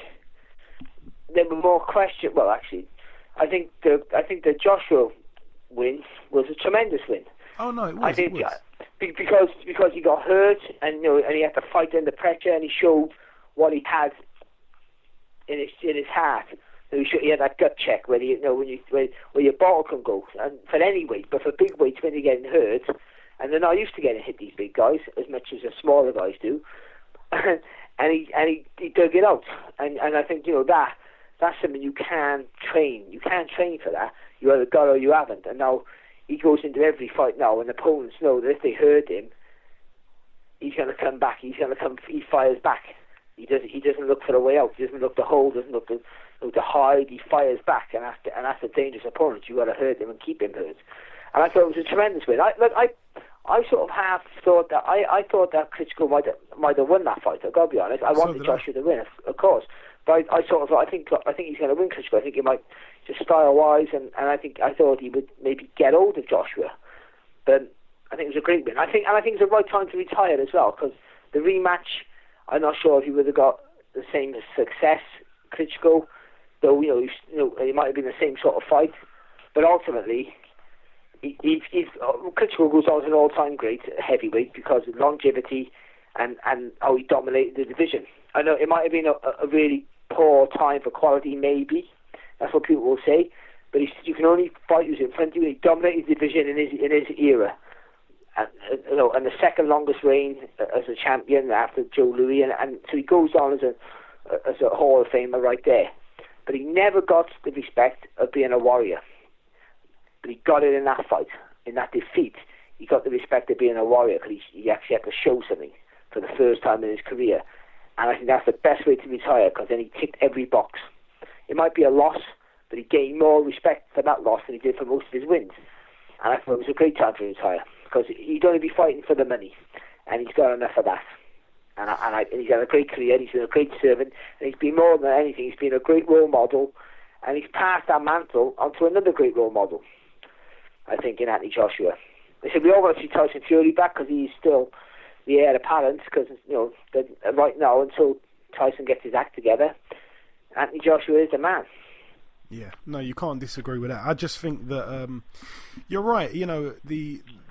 D: there were more questions. Well, actually, I think the Joshua win was a tremendous win.
F: Oh no, it was.
D: I think because he got hurt and and he had to fight under pressure, and he showed what he had in his heart. He had that gut check where where your bottle can go, and for any weight, but for big weights when you're getting hurt, and they're not used to getting hit, these big guys, as much as the smaller guys do, and he dug it out, and I think that's something you can train. You can't train for that. You either got or you haven't. And now he goes into every fight now, and opponents know that if they hurt him, he's going to come back. He fires back. He doesn't look for a way out. He doesn't look to hold. Doesn't look to hide. He fires back, and that's a dangerous opponent. You got to hurt him and keep him hurt. And I thought it was a tremendous win. I sort of half thought that I thought that Klitschko might have won that fight. I've got to be honest. I wanted Joshua to win, of course. But I sort of thought, I think he's going to win Klitschko. I think he might, just style-wise, and I thought he would maybe get hold of Joshua. But I think it was a great win. I think it's the right time to retire as well, because the rematch, I'm not sure if he would have got the same success, Klitschko, though it might have been the same sort of fight. But ultimately, Klitschko goes on as an all-time great heavyweight because of longevity and how he dominated the division. I know it might have been a really poor time for quality, maybe. That's what people will say. But you can only fight who's in front of you. He dominated the division in his era. And the second longest reign as a champion after Joe Louis, and so he goes on as a Hall of Famer right there. But he never got the respect of being a warrior. But he got it in that fight, in that defeat. He got the respect of being a warrior because he actually had to show something for the first time in his career. And I think that's the best way to retire, because then he ticked every box. It might be a loss, but he gained more respect for that loss than he did for most of his wins. And I thought it was a great time to retire, because he'd only be fighting for the money, and he's got enough of that. And he's had a great career, he's been a great servant, and he's been more than anything, he's been a great role model, and he's passed that mantle onto another great role model, I think, in Anthony Joshua. They said we all want to see Tyson Fury back because he's still the heir apparent, because right now, until Tyson gets his act together, Anthony Joshua is the man.
F: Yeah, no, you can't disagree with that. I just think that you're right.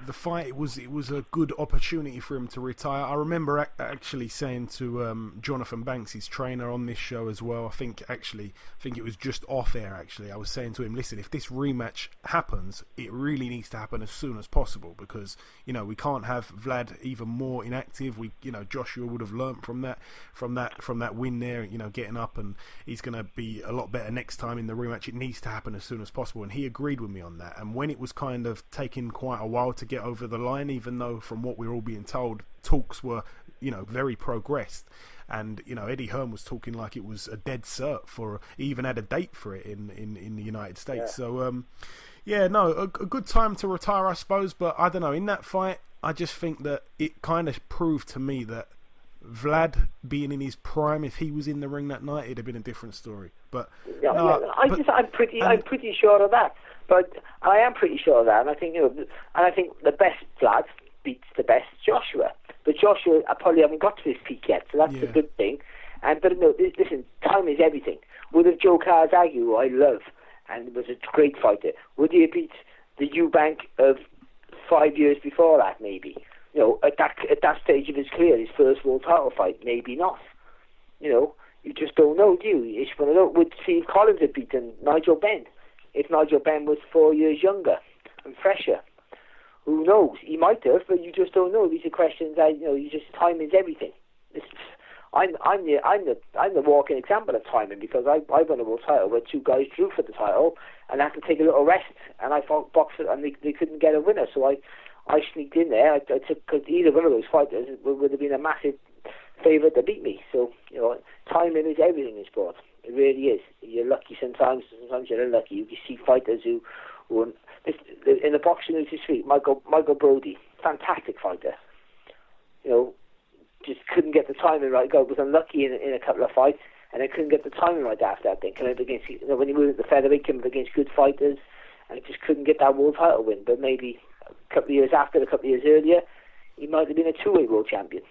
F: The fight, it was a good opportunity for him to retire. I remember actually saying to Jonathan Banks, his trainer, on this show as well. I think it was just off air. Actually, I was saying to him, listen, if this rematch happens, it really needs to happen as soon as possible, because we can't have Vlad even more inactive. Joshua would have learnt from that win there. Getting up, and he's going to be a lot better next time in the rematch. It needs to happen as soon as possible, and he agreed with me on that. And when it was kind of taking quite a while to get over the line, even though from what we're all being told, talks were very progressed, and Eddie Hearn was talking like it was a dead cert he even had a date for it in the United States. Yeah. So a good time to retire, I suppose. But I don't know, in that fight, I just think that it kind of proved to me that Vlad being in his prime, if he was in the ring that night, it'd have been a different story. But I'm pretty sure of that. But I am pretty sure of that, and I think the best Vlad beats the best Joshua. But Joshua, I probably haven't got to his peak yet, so that's the good thing. But listen, time is everything. Would have Joe Calzaghe, who I love, and was a great fighter, would he have beat the Eubank of 5 years before that? Maybe. At that stage of his career, his first world title fight, maybe not.
D: you just don't know, do you? It's one of those. Would Steve Collins have beaten Nigel Benn if Nigel Benn was 4 years younger and fresher? Who knows? He might have, but you just don't know. These are questions that you just timing's everything. I'm the walking example of timing, because I won a world title where two guys drew for the title and had to take a little rest, and I fought boxers and they couldn't get a winner, so I sneaked in there. I took, because either one of those fighters would have been a massive favourite to beat me. So timing is everything in sport. It really is. You're lucky sometimes you're unlucky. You see fighters who in the boxing industry this week, Michael Brody, fantastic fighter. Just couldn't get the timing right. God was unlucky in a couple of fights, and I couldn't get the timing right after that. Then came up against, when he moved at the featherweight, came up against good fighters, and just couldn't get that world title win. But maybe a couple of years after, a couple of years earlier, he might have been a two-way world champion,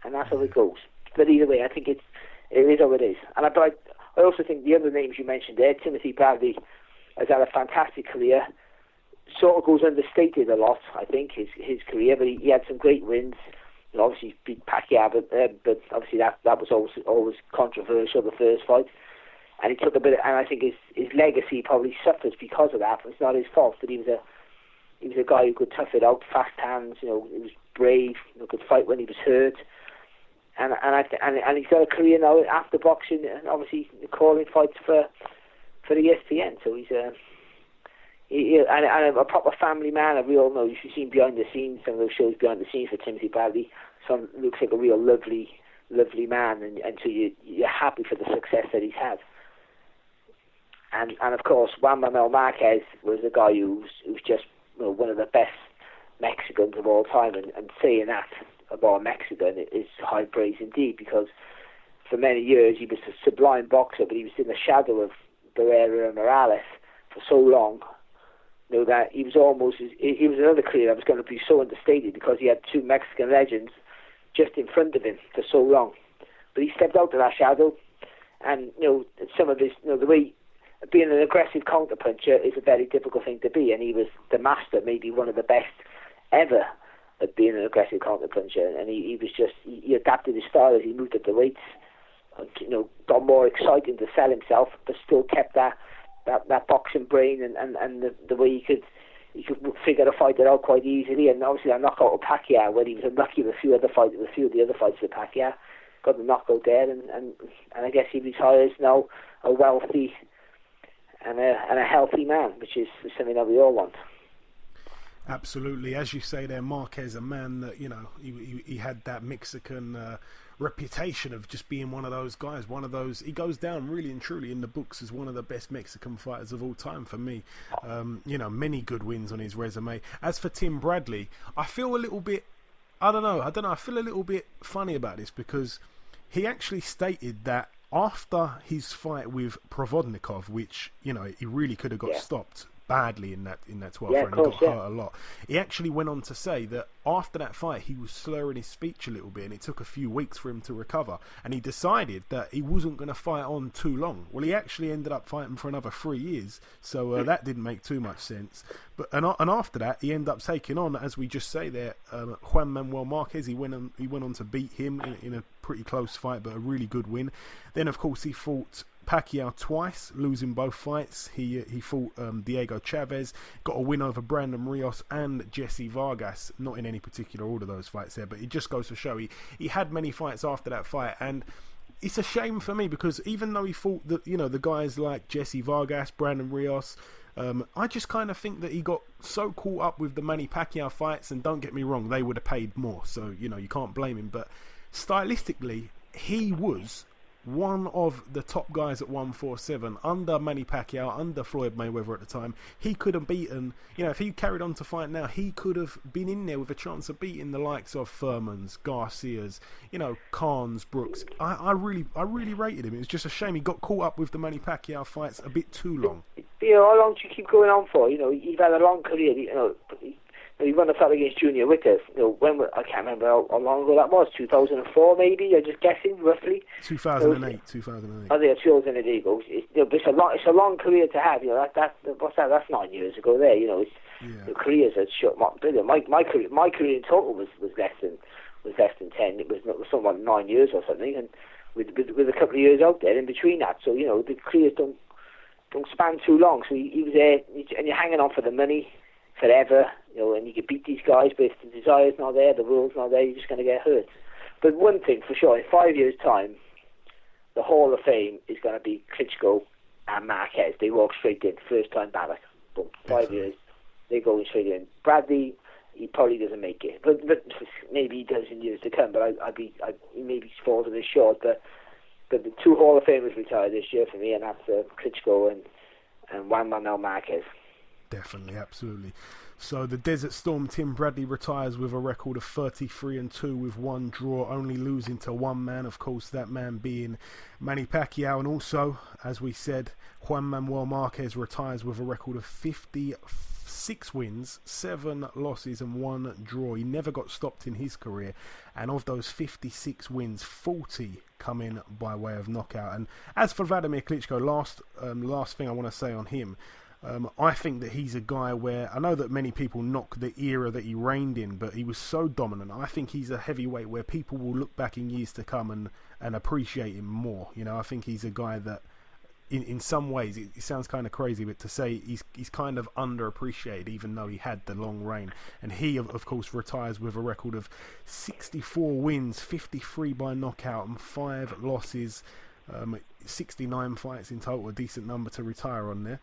D: and that's how it goes. But either way, I think it is how it is. And I also think the other names you mentioned there, Timothy Bradley has had a fantastic career. Sort of goes understated a lot, I think, his career, but he had some great wins. Obviously beat Pacquiao, but obviously that was always controversial, the first fight, and he took a bit. And I think his legacy probably suffers because of that. It's not his fault, but he was a guy who could tough it out, fast hands. He was brave. Could fight when he was hurt, and he's got a career now after boxing, and obviously calling fights for the ESPN. So he's and a proper family man. We all know, if you've seen behind the scenes, some of those shows behind the scenes for Timothy Bradley, looks like a real lovely man, and so you're happy for the success that he's had. And of course, Juan Manuel Marquez was a guy who's just one of the best Mexicans of all time, and saying that about a Mexican is high praise indeed, because for many years he was a sublime boxer, but he was in the shadow of Barrera and Morales for so long. That he was another career that was going to be so understated, because he had two Mexican legends just in front of him for so long. But he stepped out of that shadow, and some of his, the way being an aggressive counterpuncher is a very difficult thing to be, and he was the master, maybe one of the best ever at being an aggressive counterpuncher. And he adapted his style as he moved up the weights, and, got more exciting to sell himself, but still kept that boxing brain and the way he could figure the fight out quite easily. And obviously that knockout of Pacquiao, when he was unlucky with a few of the other fights with Pacquiao, got the knockout there, and I guess he retires now a wealthy and a healthy man, which is something that we all want.
F: Absolutely, as you say there, Marquez, a man that he had that Mexican reputation of just being one of those guys, he goes down really and truly in the books as one of the best Mexican fighters of all time for me. Many good wins on his resume. As for Tim Bradley, I feel a little bit, I feel a little bit funny about this, because he actually stated that after his fight with Provodnikov, which he really could have got stopped badly in that 12th round, he got hurt a lot. He actually went on to say that after that fight he was slurring his speech a little bit, and it took a few weeks for him to recover, and he decided that he wasn't going to fight on too long. Well, he actually ended up fighting for another 3 years, so that didn't make too much sense. But and after that he ended up taking on, as we just say there, Juan Manuel Marquez. He went on to beat him in a pretty close fight, but a really good win. Then of course he fought Pacquiao twice, losing both fights. He fought Diego Chavez, got a win over Brandon Rios and Jesse Vargas, not in any particular order those fights there, but it just goes to show he had many fights after that fight. And it's a shame for me, because even though he fought the guys like Jesse Vargas, Brandon Rios, I just kind of think that he got so caught up with the Manny Pacquiao fights, and don't get me wrong, they would have paid more, so you can't blame him, but stylistically he was one of the top guys at 147 under Manny Pacquiao, under Floyd Mayweather at the time. He could have beaten, if he carried on to fight now, he could have been in there with a chance of beating the likes of Furman's, Garcia's, Khan's, Brooks. I really rated him. It was just a shame he got caught up with the Manny Pacquiao fights a bit too long.
D: How long do you keep going on for? You've had a long career. He won the fight against Junior Wickers. I can't remember how long ago that was. 2004, maybe. I'm just guessing, roughly.
F: 2008.
D: Oh, yeah, 2008. It's a long career to have. What's that? That's 9 years ago. There, the careers are short. My career in total was less than 10. It was somewhat 9 years or something. And with a couple of years out there in between that. So, the careers don't span too long. So he was there, and you're hanging on for the money forever, and you can beat these guys, but if the desire's not there, the will's not there, you're just going to get hurt. But one thing for sure, in 5 years' time, the Hall of Fame is going to be Klitschko and Marquez. They walk straight in, first time ballot. Boom, 5 years, they go straight in. Bradley, he probably doesn't make it, but maybe he does in years to come. But he maybe falls a bit short. But the two Hall of Famers retired this year for me, and that's Klitschko and Juan Manuel Marquez.
F: Definitely, absolutely. So the Desert Storm, Tim Bradley, retires with a record of 33-2 with one draw, only losing to one man, of course, that man being Manny Pacquiao. And also, as we said, Juan Manuel Marquez retires with a record of 56 wins, 7 losses and 1 draw. He never got stopped in his career, and of those 56 wins, 40 come in by way of knockout. And as for Vladimir Klitschko, last thing I want to say on him, I think that he's a guy where, I know that many people knock the era that he reigned in, but he was so dominant. I think he's a heavyweight where people will look back in years to come and appreciate him more. I think he's a guy that, in some ways, it sounds kind of crazy, but to say he's kind of underappreciated, even though he had the long reign. And he, of course, retires with a record of 64 wins, 53 by knockout, and 5 losses. 69 fights in total, a decent number to retire on there.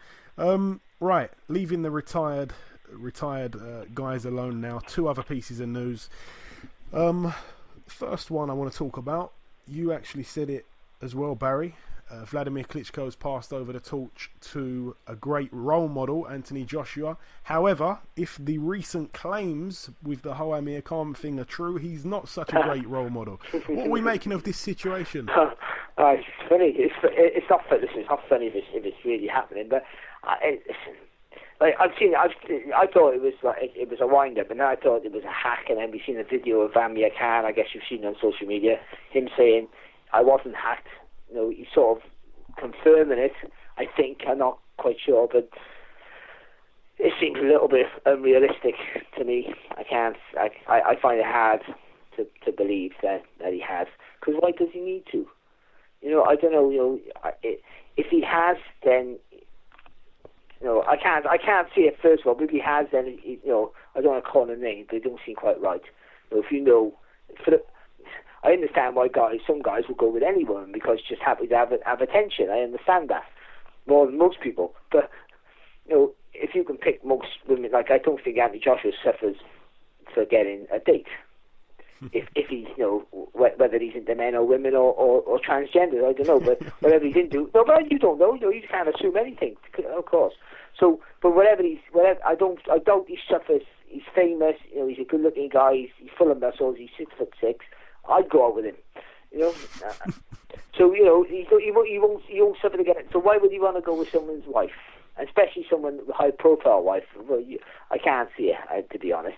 F: Right, leaving the retired guys alone now. 2 other pieces of news. First one I want to talk about, you actually said it as well, Barry. Vladimir Klitschko has passed over the torch to a great role model, Anthony Joshua. However, if the recent claims with the whole Amir Khan thing are true, he's not such a great role model. What are we making of this situation?
D: It's funny. It's not funny. It's not funny if it's really happening. But I've seen. I thought it was a wind up, and then I thought it was a hack. And then we've seen a video of Amir Khan. I guess you've seen on social media him saying, "I wasn't hacked." He's sort of confirming it. I think, I'm not quite sure, but it seems a little bit unrealistic to me. I find it hard to believe that he has. Because why does he need to? I don't know. If he has, then I can't see it. First of all, but if he has, then I don't want to call him names. They don't seem quite right. If I understand why some guys will go with any woman because just happy to have attention. I understand that more than most people. But if you can pick most women, like I don't think Anthony Joshua suffers for getting a date. If he's whether he's into men or women or transgender, I don't know. But whatever he's into, but you don't know. You can't assume anything, of course. So, but whatever I doubt he suffers. He's famous. He's a good-looking guy. He's full of muscles. He's 6'6". I'd go out with him, So he won't suffer to get it. So why would he want to go with someone's wife, especially someone with a high-profile wife? Well, I can't see it, to be honest.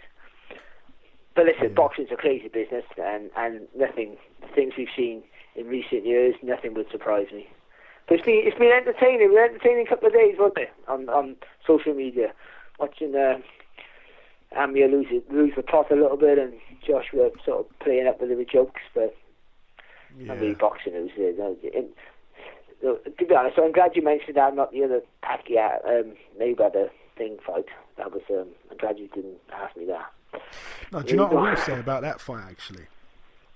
D: But listen, boxing's a crazy business, and nothing. The things we've seen in recent years, nothing would surprise me. But it's been entertaining. It was an entertaining couple of days, wasn't it, on social media, watching Amir lose the plot a little bit, and Joshua sort of playing up with the jokes, but not really boxing news. To be honest, I'm glad you mentioned that, not the other Pacquiao Mayweather thing fight. That was I'm glad you didn't ask me that.
F: No, do you know what I will say about that fight, actually?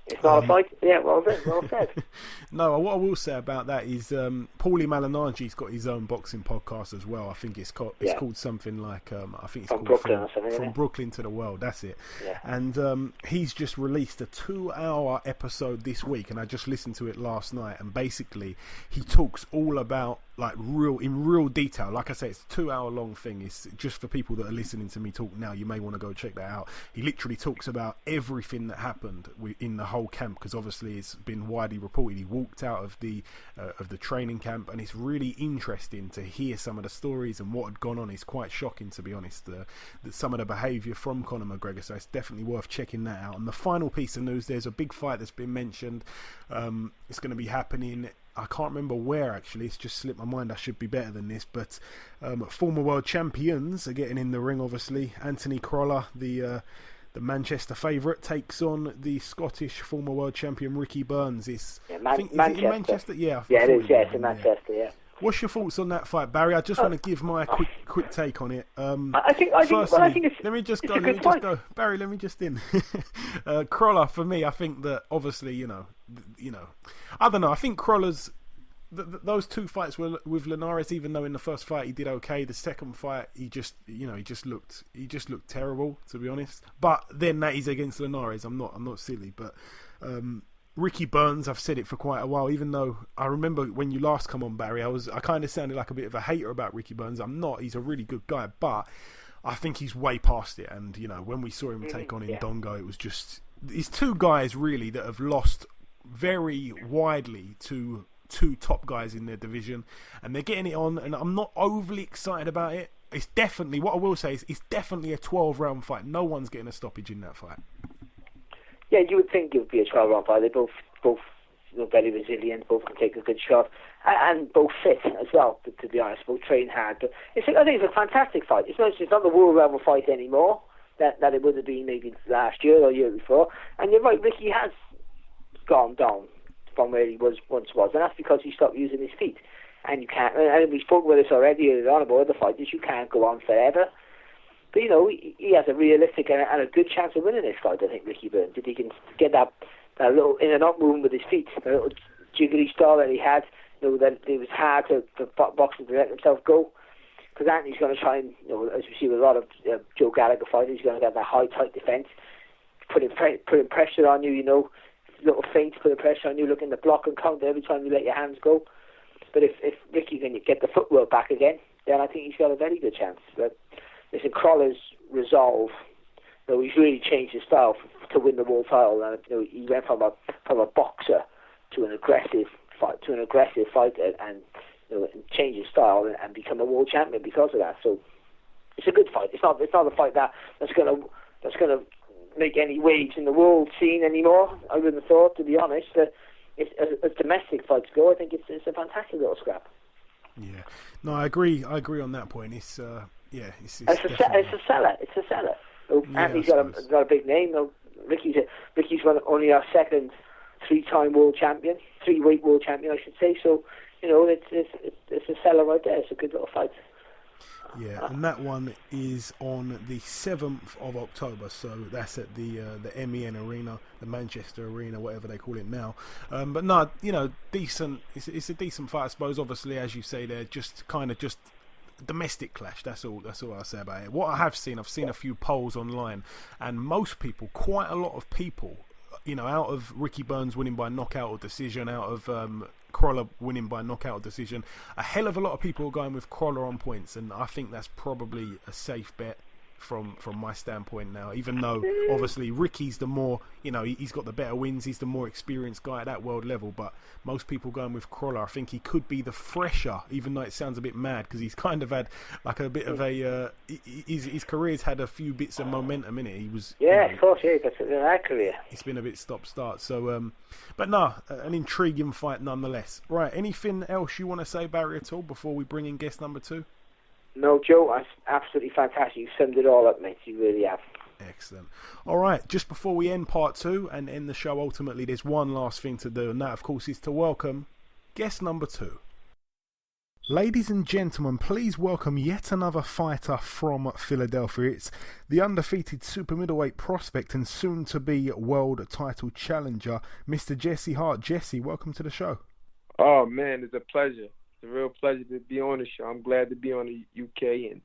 D: It's not a fight. Yeah, well said.
F: No, what I will say about that is Paulie Malignaggi's got his own boxing podcast as well. I think it's called something like I think it's called
D: Brooklyn or something,
F: From Brooklyn to the World. That's it.
D: Yeah.
F: And he's just released a 2-hour episode this week, and I just listened to it last night. And basically, he talks all about in real detail. Like I say, it's a 2-hour long thing. It's just for people that are listening to me talk now. You may want to go check that out. He literally talks about everything that happened in the whole camp, because obviously it's been widely reported he walked out of the training camp, and it's really interesting to hear some of the stories and what had gone on. It's quite shocking, to be honest, some of the behaviour from Conor McGregor, so it's definitely worth checking that out. And the final piece of news, there's a big fight that's been mentioned. It's going to be happening, I can't remember where, actually. It's just slipped my mind. I should be better than this. But former world champions are getting in the ring, obviously. Anthony Crolla, the The Manchester favourite takes on the Scottish former world champion Ricky Burns.
D: Manchester.
F: Is it in Manchester? Yeah,
D: it is. Yeah, it's in Manchester. Yeah.
F: What's your thoughts on that fight, Barry? I just want to give my quick take on it.
D: I think it's
F: let me just
D: a good fight.
F: Barry, let me just in. Crolla, for me, I think that obviously, you know, I don't know. I think Crolla's those two fights were with Linares. Even though in the first fight he did okay, the second fight he just looked terrible, to be honest. But then that is against Linares. I'm not silly, but. Ricky Burns, I've said it for quite a while, even though I remember when you last come on, Barry, I kind of sounded like a bit of a hater about Ricky Burns. I'm not. He's a really good guy, but I think he's way past it. And, you know, when we saw him take on Ndongo, it was just... It's two guys, really, that have lost very widely to two top guys in their division, and they're getting it on, and I'm not overly excited about it. It's definitely, what I will say is, it's definitely a 12-round fight. No one's getting a stoppage in that fight.
D: Yeah, you would think it would be a 12-round fight. They're both very resilient, both can take a good shot, and both fit as well, to be honest, both train hard. But I think it's a fantastic fight. It's not the world level fight anymore that it would have been maybe last year or year before. And you're right, Ricky has gone down from where he once was, and that's because he stopped using his feet. And you can't, and we spoke about this already on about the fight, that you can't go on forever. But, you know, he has a realistic and a good chance of winning this fight, I think, Ricky Burns. If he can get that little in and out movement with his feet, the little jiggly style that he had, you know, that it was hard for boxing to let himself go. Because Anthony's going to try and, you know, as we see with a lot of Joe Gallagher fighters, he's going to get that high, tight defence, putting pressure on you, you know, little feints, putting pressure on you, looking to block and counter every time you let your hands go. But if Ricky can get the footwork back again, then I think he's got a very good chance. But listen, Crolla's resolve, you know, he's really changed his style to win the world title. And, you know, he went from a boxer to an aggressive fighter, and you know, and change his style and become a world champion because of that. So it's a good fight. It's not a fight that's gonna make any waves in the world scene anymore. I wouldn't have thought, to be honest. As domestic fights go, I think it's a fantastic little scrap.
F: Yeah, no, I agree on that point. It's a
D: seller. It's a seller. So
F: yeah,
D: Anthony's got a big name. No, Ricky's only our second three-weight world champion, I should say. So, you know, it's a seller right there. It's a good little fight.
F: Yeah, and that one is on the 7th of October, so that's at the MEN Arena, the Manchester Arena, whatever they call it now. But no, you know, decent. It's a decent fight, I suppose. Obviously, as you say, they're just domestic clash. That's all I'll say about it. What I've seen a few polls online, and most people, quite a lot of people, you know, out of Ricky Burns winning by knockout or decision, out of Crolla winning by knockout or decision, a hell of a lot of people are going with Crolla on points, and I think that's probably a safe bet from my standpoint now, even though obviously Ricky's the more, you know, he's got the better wins, he's the more experienced guy at that world level, but most people going with Crolla. I think he could be the fresher, even though it sounds a bit mad, because he's kind of had like a bit of a his career's had a few bits of momentum in it. He was,
D: of course, that's in our career.
F: It's been a bit stop-start, so but no, an intriguing fight nonetheless. Right, anything else you want to say, Barry, at all before we bring in guest number 2?
D: No, Joe, that's absolutely fantastic. You summed it all up, mate. You really have.
F: Excellent. All right, just before we end part 2 and end the show, ultimately, there's one last thing to do, and that, of course, is to welcome guest number 2. Ladies and gentlemen, please welcome yet another fighter from Philadelphia. It's the undefeated super-middleweight prospect and soon-to-be world title challenger, Mr. Jesse Hart. Jesse, welcome to the show.
H: Oh, man, it's a pleasure. It's a real pleasure to be on the show. I'm glad to be on the UK, and,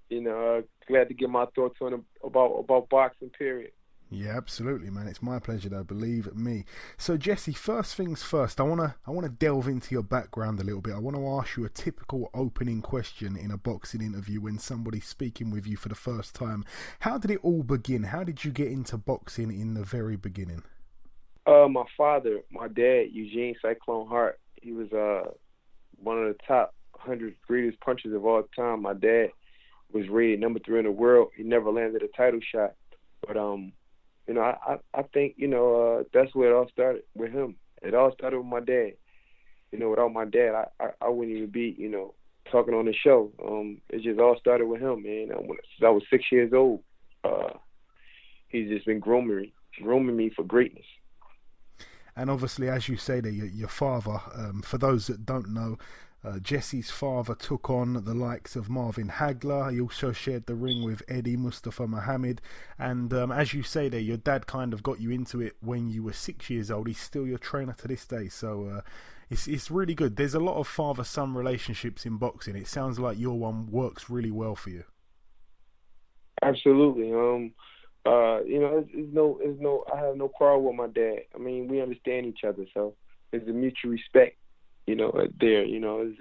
H: you know, glad to get my thoughts on about boxing, period.
F: Yeah, absolutely, man. It's my pleasure, though, believe me. So, Jesse, first things first, I wanna delve into your background a little bit. I want to ask you a typical opening question in a boxing interview when somebody's speaking with you for the first time. How did it all begin? How did you get into boxing in the very beginning?
H: My father, my dad, Eugene Cyclone Hart, he was one of the top 100 greatest punchers of all time. My dad was rated number 3 in the world. He never landed a title shot. But, you know, I think, you know, that's where it all started with him. It all started with my dad. You know, without my dad, I wouldn't even be, you know, talking on the show. It just all started with him, man. Since I was 6 years old. he's just been grooming me for greatness.
F: And obviously, as you say there, your father, for those that don't know, Jesse's father took on the likes of Marvin Hagler. He also shared the ring with Eddie Mustafa Muhammad. And as you say there, your dad kind of got you into it when you were 6 years old. He's still your trainer to this day. So it's really good. There's a lot of father-son relationships in boxing. It sounds like your one works really well for you.
H: Absolutely. I have no quarrel with my dad. I mean, we understand each other, so there's a mutual respect, there. Is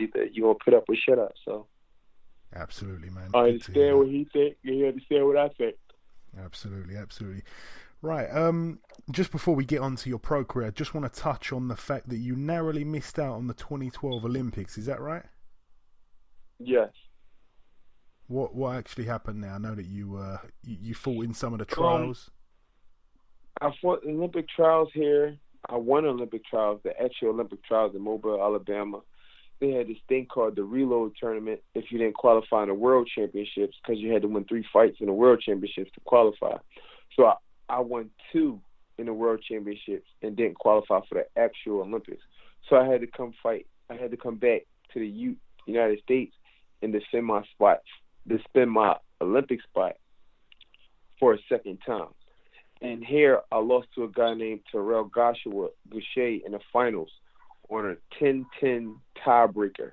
H: either you gonna put up or shut up. So
F: absolutely, man.
H: I understand what he think, and he understand what I think.
F: Absolutely. Right. Just before we get on to your pro career, I just want to touch on the fact that you narrowly missed out on the 2012 Olympics. Is that right?
H: Yes.
F: What actually happened there? I know that you fought in some of the trials.
H: I fought Olympic trials here. I won Olympic trials, the actual Olympic trials in Mobile, Alabama. They had this thing called the reload tournament if you didn't qualify in the World Championships, because you had to win 3 fights in the World Championships to qualify. So I won 2 in the World Championships and didn't qualify for the actual Olympics. So I had to come back to the United States and defend my Olympic spot for a second time. And here I lost to a guy named Terrell Gaucher in the finals on a 10-10 tiebreaker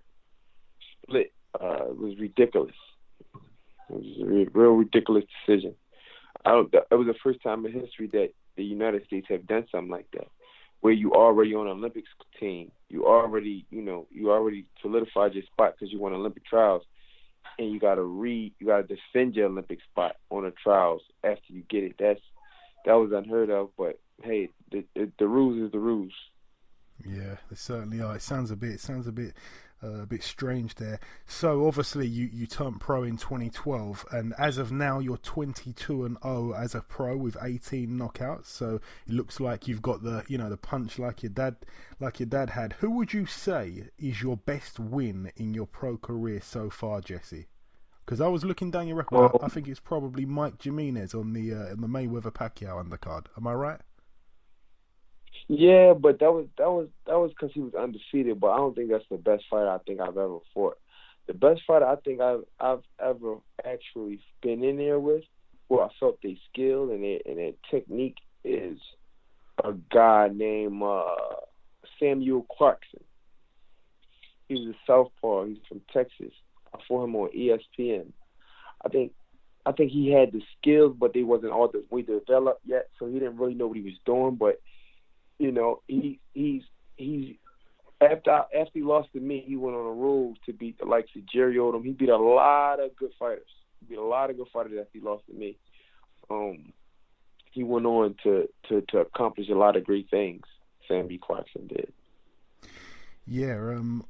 H: split. It was ridiculous. It was a real ridiculous decision. It was the first time in history that the United States have done something like that, where you already on an Olympics team. You already solidified your spot because you won Olympic trials, and you gotta defend your Olympic spot on the trials after you get it. That was unheard of, but hey, the rules is the rules.
F: Yeah, they certainly are. It sounds a bit strange there. So obviously you turned pro in 2012, and as of now you're 22-0 as a pro with 18 knockouts. So it looks like you've got the punch like your dad had. Who would you say is your best win in your pro career so far, Jesse? Because I was looking down your record. I think it's probably Mike Jimenez on the Mayweather Pacquiao undercard. Am I right?
H: Yeah, but that was because he was undefeated. But I don't think that's the best fighter I think I've ever fought. The best fighter I think I've ever actually been in there with, where I felt their skill and their technique, is a guy named Samuel Clarkson. He was a southpaw. He's from Texas. I fought him on ESPN. I think he had the skills, but they wasn't all the way developed yet, so he didn't really know what he was doing. But he's after he lost to me, he went on a road to beat the likes of Jerry Odom. He beat a lot of good fighters. After he lost to me. He went on to accomplish a lot of great things. Sammy Clarkson did.
F: Yeah,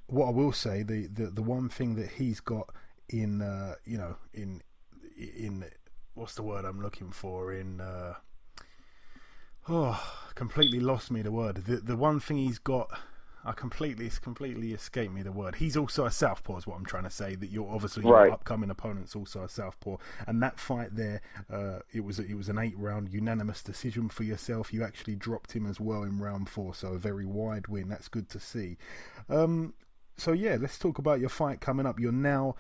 F: what I will say, the one thing that he's got in what's the word I'm looking for, completely lost me the word. The one thing he's got, it's completely escaped me the word. He's also a southpaw is what I'm trying to say, that you're obviously right. Your upcoming opponent's also a southpaw, and that fight there, it was an 8-round unanimous decision for yourself. You actually dropped him as well in round 4, so a very wide win. That's good to see. So yeah, let's talk about your fight coming up. You're now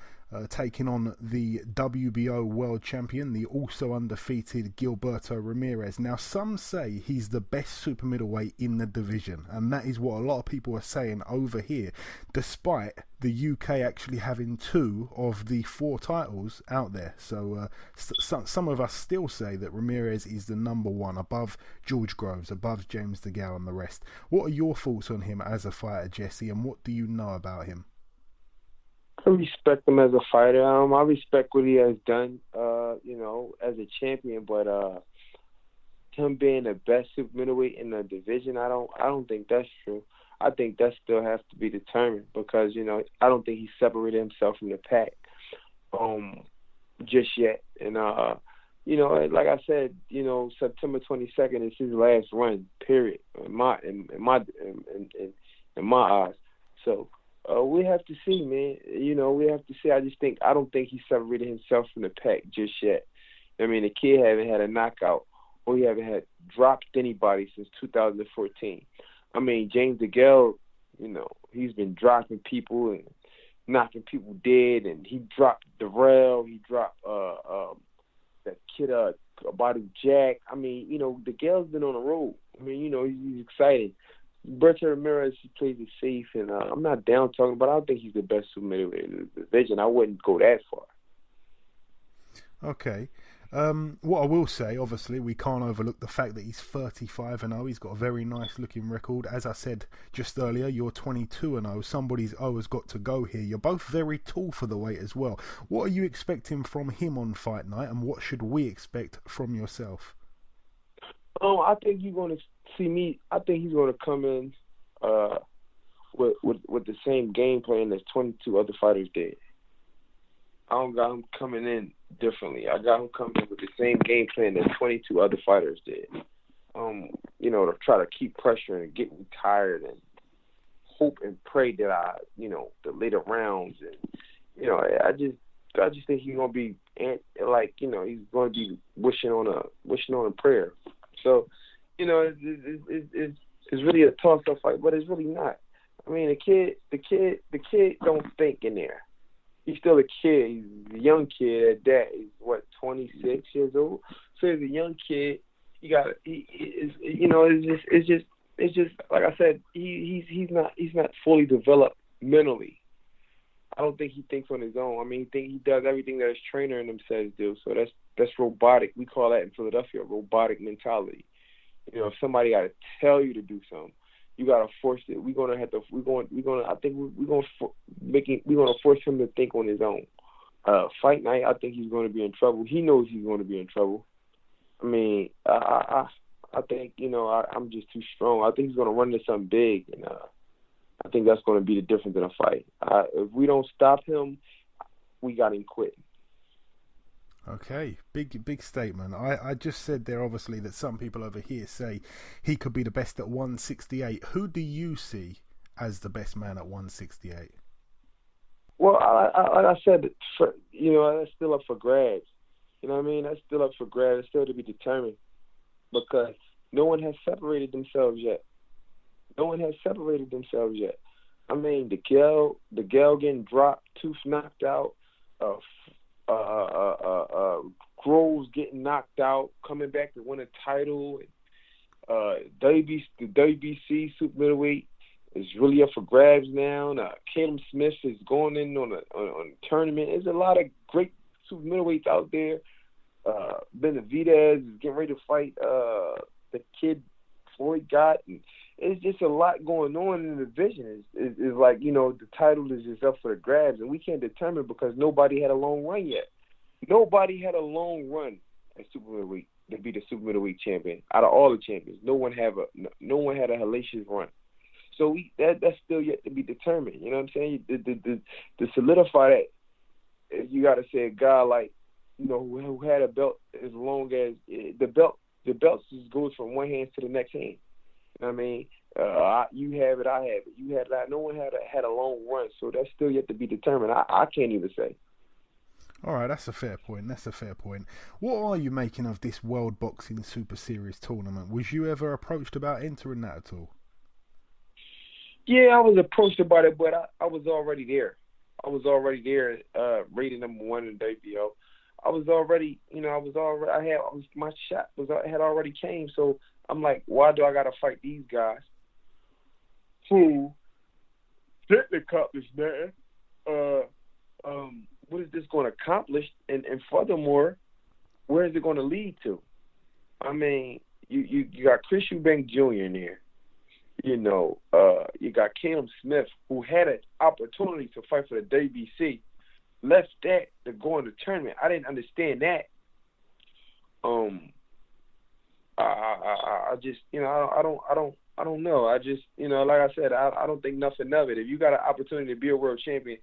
F: taking on the WBO world champion, the also undefeated Gilberto Ramirez. Now, some say he's the best super middleweight in the division, and that is what a lot of people are saying over here, despite the UK actually having 2 of the 4 titles out there. So some of us still say that Ramirez is the number 1, above George Groves, above James DeGale and the rest. What are your thoughts on him as a fighter, Jesse, and what do you know about him?
H: I respect him as a fighter. I respect what he has done, as a champion. But him being the best super middleweight in the division, I don't think that's true. I think that still has to be determined because I don't think he separated himself from the pack just yet. And like I said, September 22nd is his last run. Period. In my eyes. So. We have to see, man. We have to see. I don't think he separated himself from the pack just yet. I mean, the kid haven't had a knockout or he haven't had dropped anybody since 2014. I mean, James DeGale, you know, he's been dropping people and knocking people dead, and he dropped Darrell, he dropped that kid Badu Jack. I mean, you know, DeGale's been on the road. I mean, you know, he's exciting. Gilberto Ramirez, he plays it safe, and I'm not down talking, but I don't think he's the best super-middleweight in the division. I wouldn't go that far.
F: Okay. What I will say, obviously, we can't overlook the fact that he's 35-0. He's got a very nice looking record. As I said just earlier, you're 22-0. Somebody's has got to go here. You're both very tall for the weight as well. What are you expecting from him on fight night, and what should we expect from yourself?
H: I think you're going to see me. I think he's going to come in with the same game plan as 22 other fighters did. I don't got him coming in differently. I got him coming in with the same game plan that 22 other fighters did. You know, to try to keep pressuring and get me tired and hope and pray that the later rounds, and you know, I just think he's gonna be like, you know, he's gonna be wishing on a prayer. So, you know, it's really a toss-up fight, but it's really not. I mean, the kid don't think in there. He's still a kid. He's a young kid at that. He's 26 years old. So he's a young kid. It's just like I said. He's not fully developed mentally. I don't think he thinks on his own. I mean, he does everything that his trainer and him says do. So that's robotic. We call that in Philadelphia robotic mentality. You know, if somebody got to tell you to do something, you gotta force it. We're gonna force him to think on his own. Fight night, I think he's gonna be in trouble. He knows he's gonna be in trouble. I mean, I think, you know, I'm just too strong. I think he's gonna run into something big, and I think that's gonna be the difference in a fight. If we don't stop him, we got him quitting.
F: Okay, big statement. I just said there, obviously, that some people over here say he could be the best at 168. Who do you see as the best man at 168?
H: Well, like I said, you know, that's still up for grabs. You know what I mean? That's still up for grabs. It's still to be determined, because no one has separated themselves yet. I mean, DeGale getting dropped, Tooth knocked out, Groves getting knocked out, coming back to win a title. The WBC super middleweight is really up for grabs now. Caleb Smith is going in on a tournament. There's a lot of great super middleweights out there. Benavidez is getting ready to fight the kid Floyd got. And it's just a lot going on in the division. It's like, you know, the title is just up for the grabs, and we can't determine because nobody had a long run yet. Nobody had a long run at super middleweight to be the super middleweight champion. Out of all the champions, no one had a hellacious run. So that's still yet to be determined. You know what I'm saying? To solidify that, you got to say a guy like, you know, who had a belt as long as the belt just goes from one hand to the next hand. You know what I mean? You have it, I have it. You had that. No one had a long run, so that's still yet to be determined. I can't even say.
F: All right, that's a fair point. What are you making of this World Boxing Super Series tournament? Was you ever approached about entering that at all?
H: Yeah, I was approached about it, but I was already there. Rated number 1 in the WBO. My shot had already came. So I'm like, why do I got to fight these guys who didn't accomplish that? What is this going to accomplish? And furthermore, where is it going to lead to? I mean, you got Chris Eubank Jr. in there. You know, you got Caleb Smith, who had an opportunity to fight for the WBC, left that to go in the tournament. I didn't understand that. I just, you know, I don't know. I just, you know, like I said, I don't think nothing of it. If you got an opportunity to be a world champion,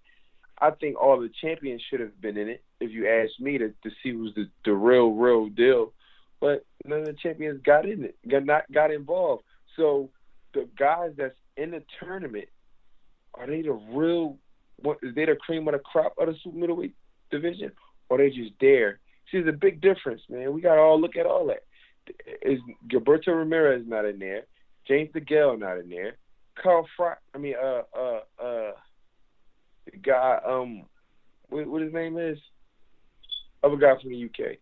H: I think all the champions should have been in it, if you ask me, to see who's the real deal. But none of the champions got in it, got involved. So the guys that's in the tournament, are they the real? Is they the cream of the crop of the super middleweight division, or are they just there See, there's a big difference, man. We got to all look at all that. Is Gilberto Ramirez not in there? James DeGale not in there? Carl Fry, the guy, what his name is? Other guy from the UK.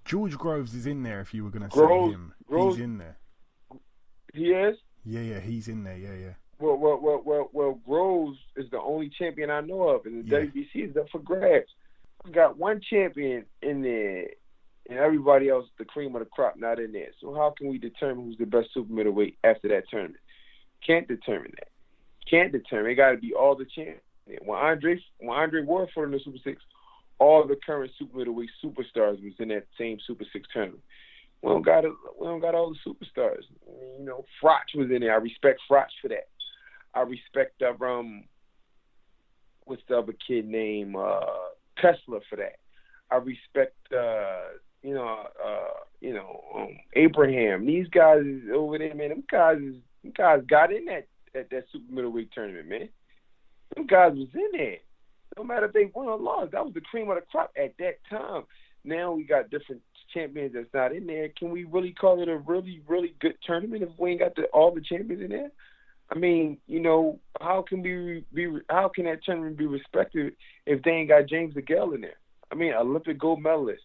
F: George Groves is in there. If you were going to say him,
H: Groves,
F: he's in there.
H: He is?
F: Yeah, he's in there. Yeah.
H: Well, Groves is the only champion I know of, and the WBC is up for grabs. We got one champion in there, and everybody else, the cream of the crop, not in there. So how can we determine who's the best super middleweight after that tournament? Can't determine that. It got to be all the champions. When Andre Ward fought in the Super 6, all the current super middleweight superstars was in that same Super 6 tournament. We don't got all the superstars. You know, Frotch was in there. I respect Frotch for that. I respect what's the other kid named Kessler for that. I respect Abraham. These guys over there, man. Them guys got in that super middleweight tournament, man. Them guys was in there. No matter if they won or lost, that was the cream of the crop at that time. Now we got different champions that's not in there. Can we really call it a really, really good tournament if we ain't got all the champions in there? I mean, you know, how can that tournament be respected if they ain't got James DeGale in there? I mean, Olympic gold medalist,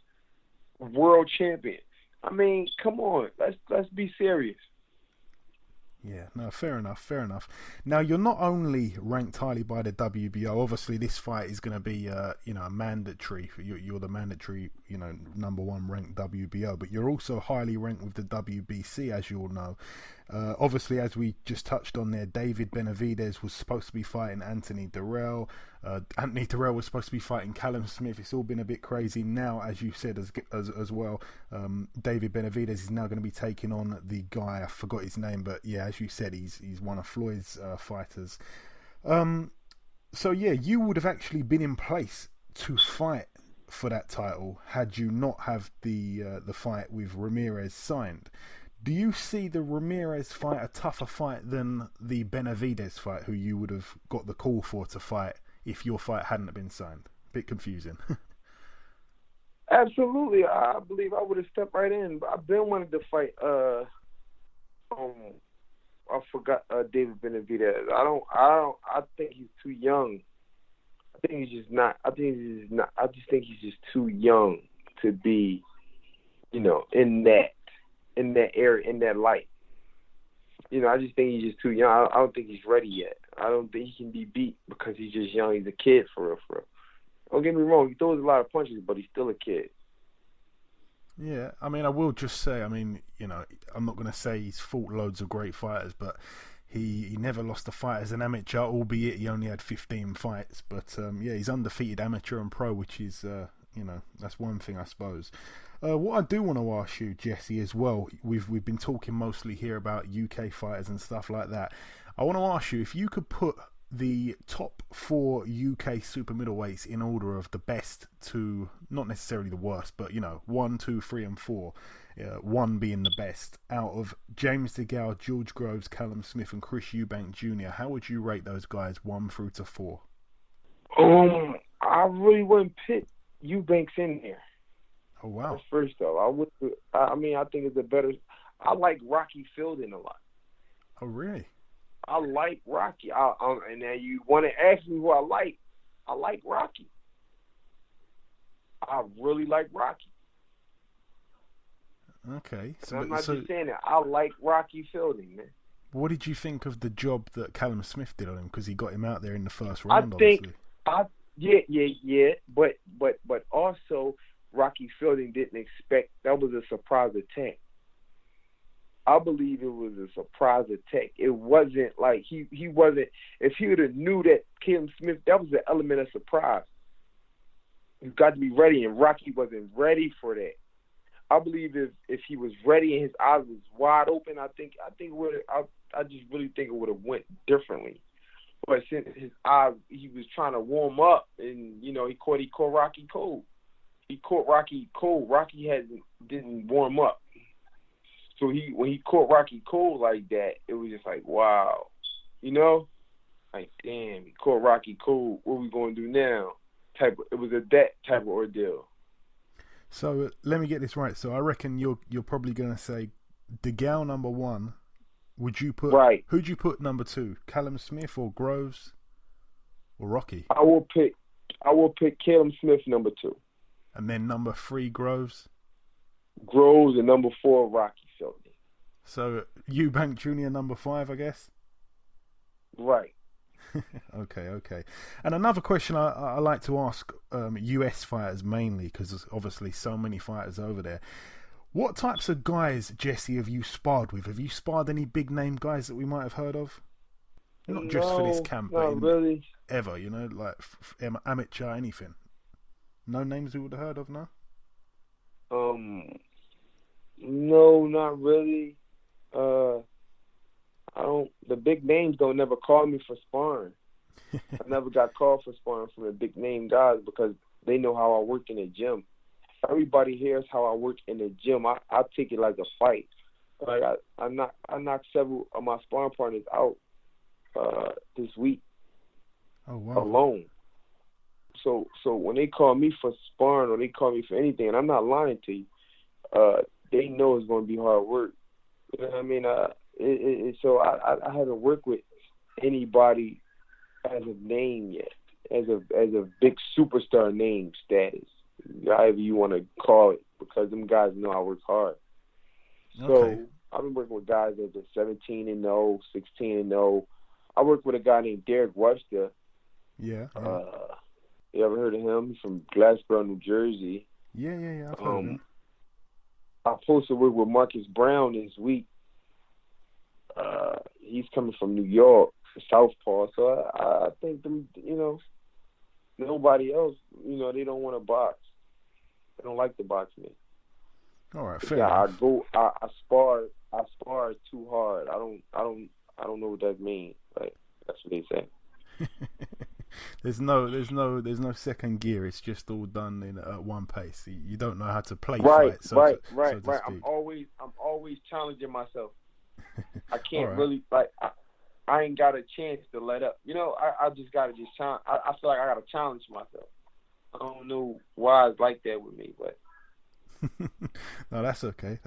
H: world champion. I mean, come on, let's be serious.
F: Yeah, no, fair enough. Now, you're not only ranked highly by the WBO. Obviously, this fight is going to be, a mandatory. You're the mandatory, number one ranked WBO. But you're also highly ranked with the WBC, as you all know. Obviously, as we just touched on there, David Benavidez was supposed to be fighting Anthony Dirrell. Anthony Dirrell was supposed to be fighting Callum Smith. It's all been a bit crazy now, as you said as well. David Benavidez is now going to be taking on the guy, I forgot his name, but yeah, as you said, he's one of Floyd's fighters. So yeah, you would have actually been in place to fight for that title had you not have the fight with Ramirez signed. Do you see the Ramirez fight a tougher fight than the Benavidez fight, who you would have got the call for to fight if your fight hadn't been signed? Bit confusing.
H: Absolutely. I believe I would have stepped right in. I've been wanting to fight I forgot David Benavidez. I think he's too young. I just think he's just too young to be, in that area, in that light. I just think he's just too young. I don't think he's ready yet. I don't think he can be beat because he's just young. He's a kid for real. Don't get me wrong. He throws a lot of punches, but he's still a kid.
F: Yeah, I mean, I will just say, I'm not going to say he's fought loads of great fighters, but he never lost a fight as an amateur, albeit he only had 15 fights. But he's undefeated amateur and pro, which is, that's one thing, I suppose. What I do want to ask you, Jesse, as well, we've been talking mostly here about UK fighters and stuff like that. I want to ask you if you could put the top 4 UK super middleweights in order of the best to, not necessarily the worst, but 1, 2, 3 and 4, 1 being the best, out of James DeGale, George Groves, Callum Smith and Chris Eubank Jr., how would you rate those guys 1 through to 4?
H: I really wouldn't put Eubanks in there.
F: Oh wow!
H: First though, I think it's a better. I like Rocky Fielding a lot.
F: Oh really?
H: I like Rocky. And now you want to ask me who I like? I like Rocky. I really like Rocky.
F: Okay,
H: I'm not just saying that. I like Rocky Fielding, man.
F: What did you think of the job that Callum Smith did on him? Because he got him out there in the first round. Obviously. But also. Rocky Fielding didn't expect that was a surprise attack. I believe it was a surprise attack. It wasn't like he wasn't. If he would have knew that Callum Smith, that was an element of surprise. You got to be ready, and Rocky wasn't ready for that. I believe if he was ready and his eyes was wide open, I just really think it would have went differently. But since his eyes, he was trying to warm up, and he caught Rocky cold. He caught Rocky cold. Rocky didn't warm up. So when he caught Rocky cold like that, it was just like, wow. Like, damn, he caught Rocky cold. What are we going to do now? It was that type of ordeal. So let me get this right. So I reckon you're probably going to say DeGale number 1. Would you put
H: right?
F: Who'd you put number 2? Callum Smith or Groves or Rocky?
H: I will pick Callum Smith number 2.
F: And then number 3 Groves.
H: Groves and number 4 Rocky Felton.
F: So Eubank Jr. number 5, I guess.
H: Right.
F: Okay. And another question I like to ask US fighters mainly, because there's obviously so many fighters over there. What types of guys, Jesse, have you sparred with? Have you sparred any big name guys that we might have heard of? Not just for this camp, but
H: really.
F: Ever, like amateur, anything. No names we would have heard of, no?
H: No, not really. The big names don't never call me for sparring. I never got called for sparring from the big name guys because they know how I work in the gym. Everybody hears how I work in the gym. I take it like a fight. Like I knocked several of my sparring partners out this week.
F: Oh wow!
H: Alone. So when they call me for sparring or they call me for anything, and I'm not lying to you, they know it's going to be hard work. You know what I mean? So I haven't worked with anybody as a name yet, as a big superstar name status, however you want to call it, because them guys know I work hard.
F: Okay.
H: So I've been working with guys that are 17-0, 16-0. I worked with a guy named Derek Webster.
F: Yeah.
H: You ever heard of him? He's from Glassboro, New Jersey.
F: Yeah. I've heard of him.
H: I'm supposed to work with Marcus Brown this week. He's coming from New York, Southpaw. So I think them, nobody else, they don't want to box. They don't like to box me.
F: All right, fair enough.
H: I spar too hard. I don't know what that means. Like that's what they say.
F: There's no second gear. It's just all done in at one pace. You don't know how to play
H: right,
F: fight. So
H: right. I'm always challenging myself. I can't
F: right.
H: really I ain't got a chance to let up. I just gotta challenge. I feel like I gotta challenge myself. I don't know why it's like that with me, but
F: no, that's okay.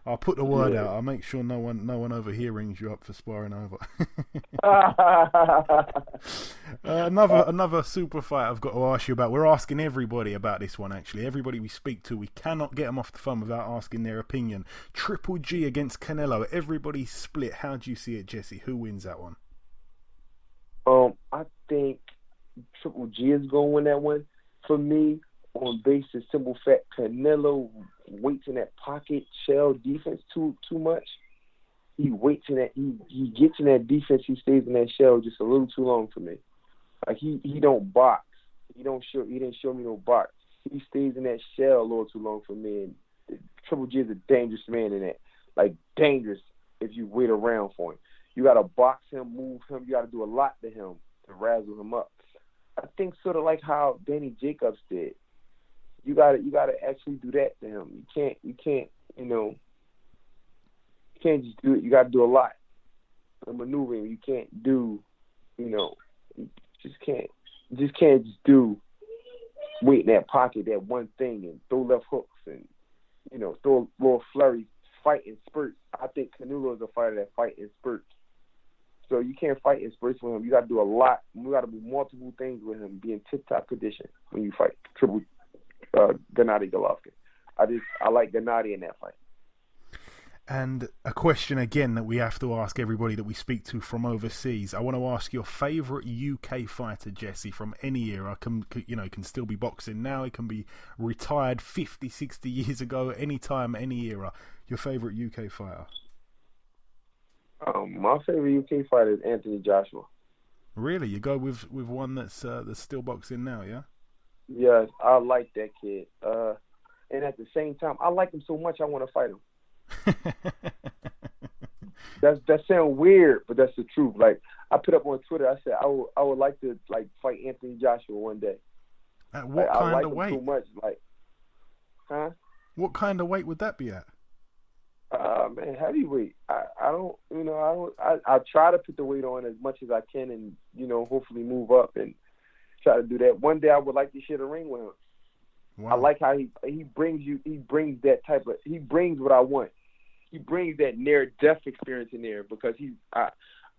F: I'll put the word out. I'll make sure no one over here rings you up for sparring over. Another super fight I've got to ask you about. We're asking everybody about this one, actually. Everybody we speak to, we cannot get them off the phone without asking their opinion. Triple G against Canelo. Everybody's split. How do you see it, Jesse? Who wins that one?
H: I think Triple G is going to win that one. For me, on basis, simple fact, Canelo waits in that pocket shell defense too much. He waits in that. He gets in that defense. He stays in that shell just a little too long for me. Like he don't box. He didn't show me no box. He stays in that shell a little too long for me. And Triple G is a dangerous man in that. Like dangerous if you wait around for him. You got to box him, move him. You got to do a lot to him to razzle him up. I think sort of like how Danny Jacobs did. You gotta actually do that to him. You can't just do it. You gotta do a lot of maneuvering. You can't do, you just can't just do wait in that pocket, that one thing, and throw left hooks and throw a little flurry, fight in spurts. I think Canelo is a fighter that fight in spurts. So you can't fight in spurts with him. You got to do a lot. You got to do multiple things with him. Be in tip-top condition when you fight Gennady Golovkin. I like Gennady in that fight.
F: And a question again that we have to ask everybody that we speak to from overseas. I want to ask your favourite UK fighter, Jesse, from any era. Can still be boxing now. It can be retired 50, 60 years ago. Anytime, any era. Your favourite UK fighter?
H: My favorite UK fighter is Anthony Joshua.
F: Really? You go with one that's still boxing now, yeah?
H: Yes, I like that kid. And at the same time, I like him so much I want to fight him. That sounds weird, but that's the truth. Like I put up on Twitter, I said I would like to fight Anthony Joshua one day.
F: At what kind of weight?
H: I like him so much.
F: What kind of weight would that be at?
H: Man, heavyweight. I try to put the weight on as much as I can, and hopefully move up and try to do that. One day I would like to share the ring with him. I like how he brings what I want. He brings that near death experience in there because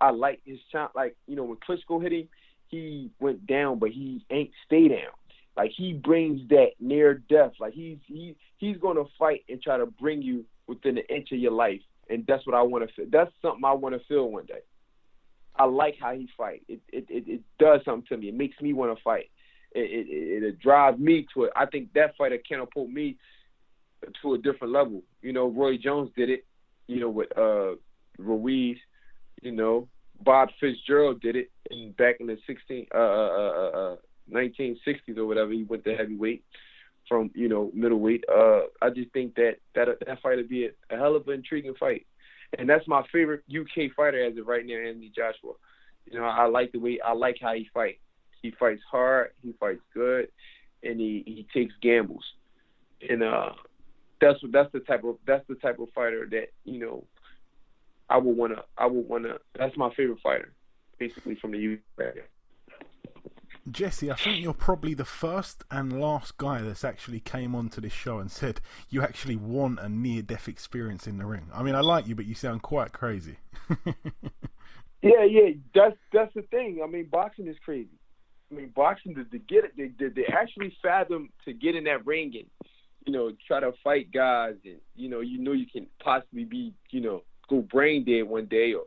H: I like his shot. Like, you know, when Klitschko hit him, he went down, but he ain't stay down. Like, he brings that near death. Like, he's gonna fight and try to bring you within an inch of your life, and that's what I want to feel. That's something I want to feel one day. I like how he fight. It does something to me. It makes me want to fight. It drives me to it. I think that fighter catapult me to a different level. You know, Roy Jones did it, you know, with Ruiz. You know, Bob Fitzgerald did it back in the 1960s or whatever. He went to heavyweight from, you know, middleweight. I just think that fight would be a hell of an intriguing fight. And that's my favorite UK fighter as of right now, Anthony Joshua. You know, I like how he fights. He fights hard, he fights good, and he takes gambles. And that's the type of fighter that, you know, I would wanna. That's my favorite fighter, basically, from the UK.
F: Jesse, I think you're probably the first and last guy that's actually came onto this show and said you actually want a near-death experience in the ring. I mean, I like you, but you sound quite crazy.
H: Yeah, that's the thing. I mean, boxing is crazy. I mean, boxing, to get it, they actually fathom to get in that ring and, you know, try to fight guys, and, you know you can possibly be, you know, go brain dead one day or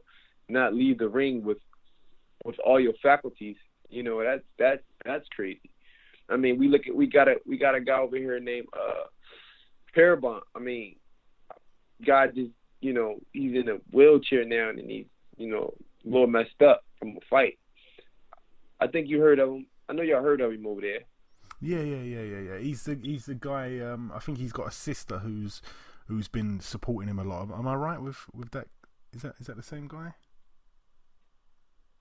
H: not leave the ring with all your faculties. You know, that's crazy. I mean, we got a guy over here named Parabon. I mean, guy just, you know, he's in a wheelchair now, and he's, you know, a little messed up from a fight. I think you heard of him. I know y'all heard of him over there.
F: Yeah. He's the guy. I think he's got a sister who's been supporting him a lot. Am I right with that? Is that the same guy?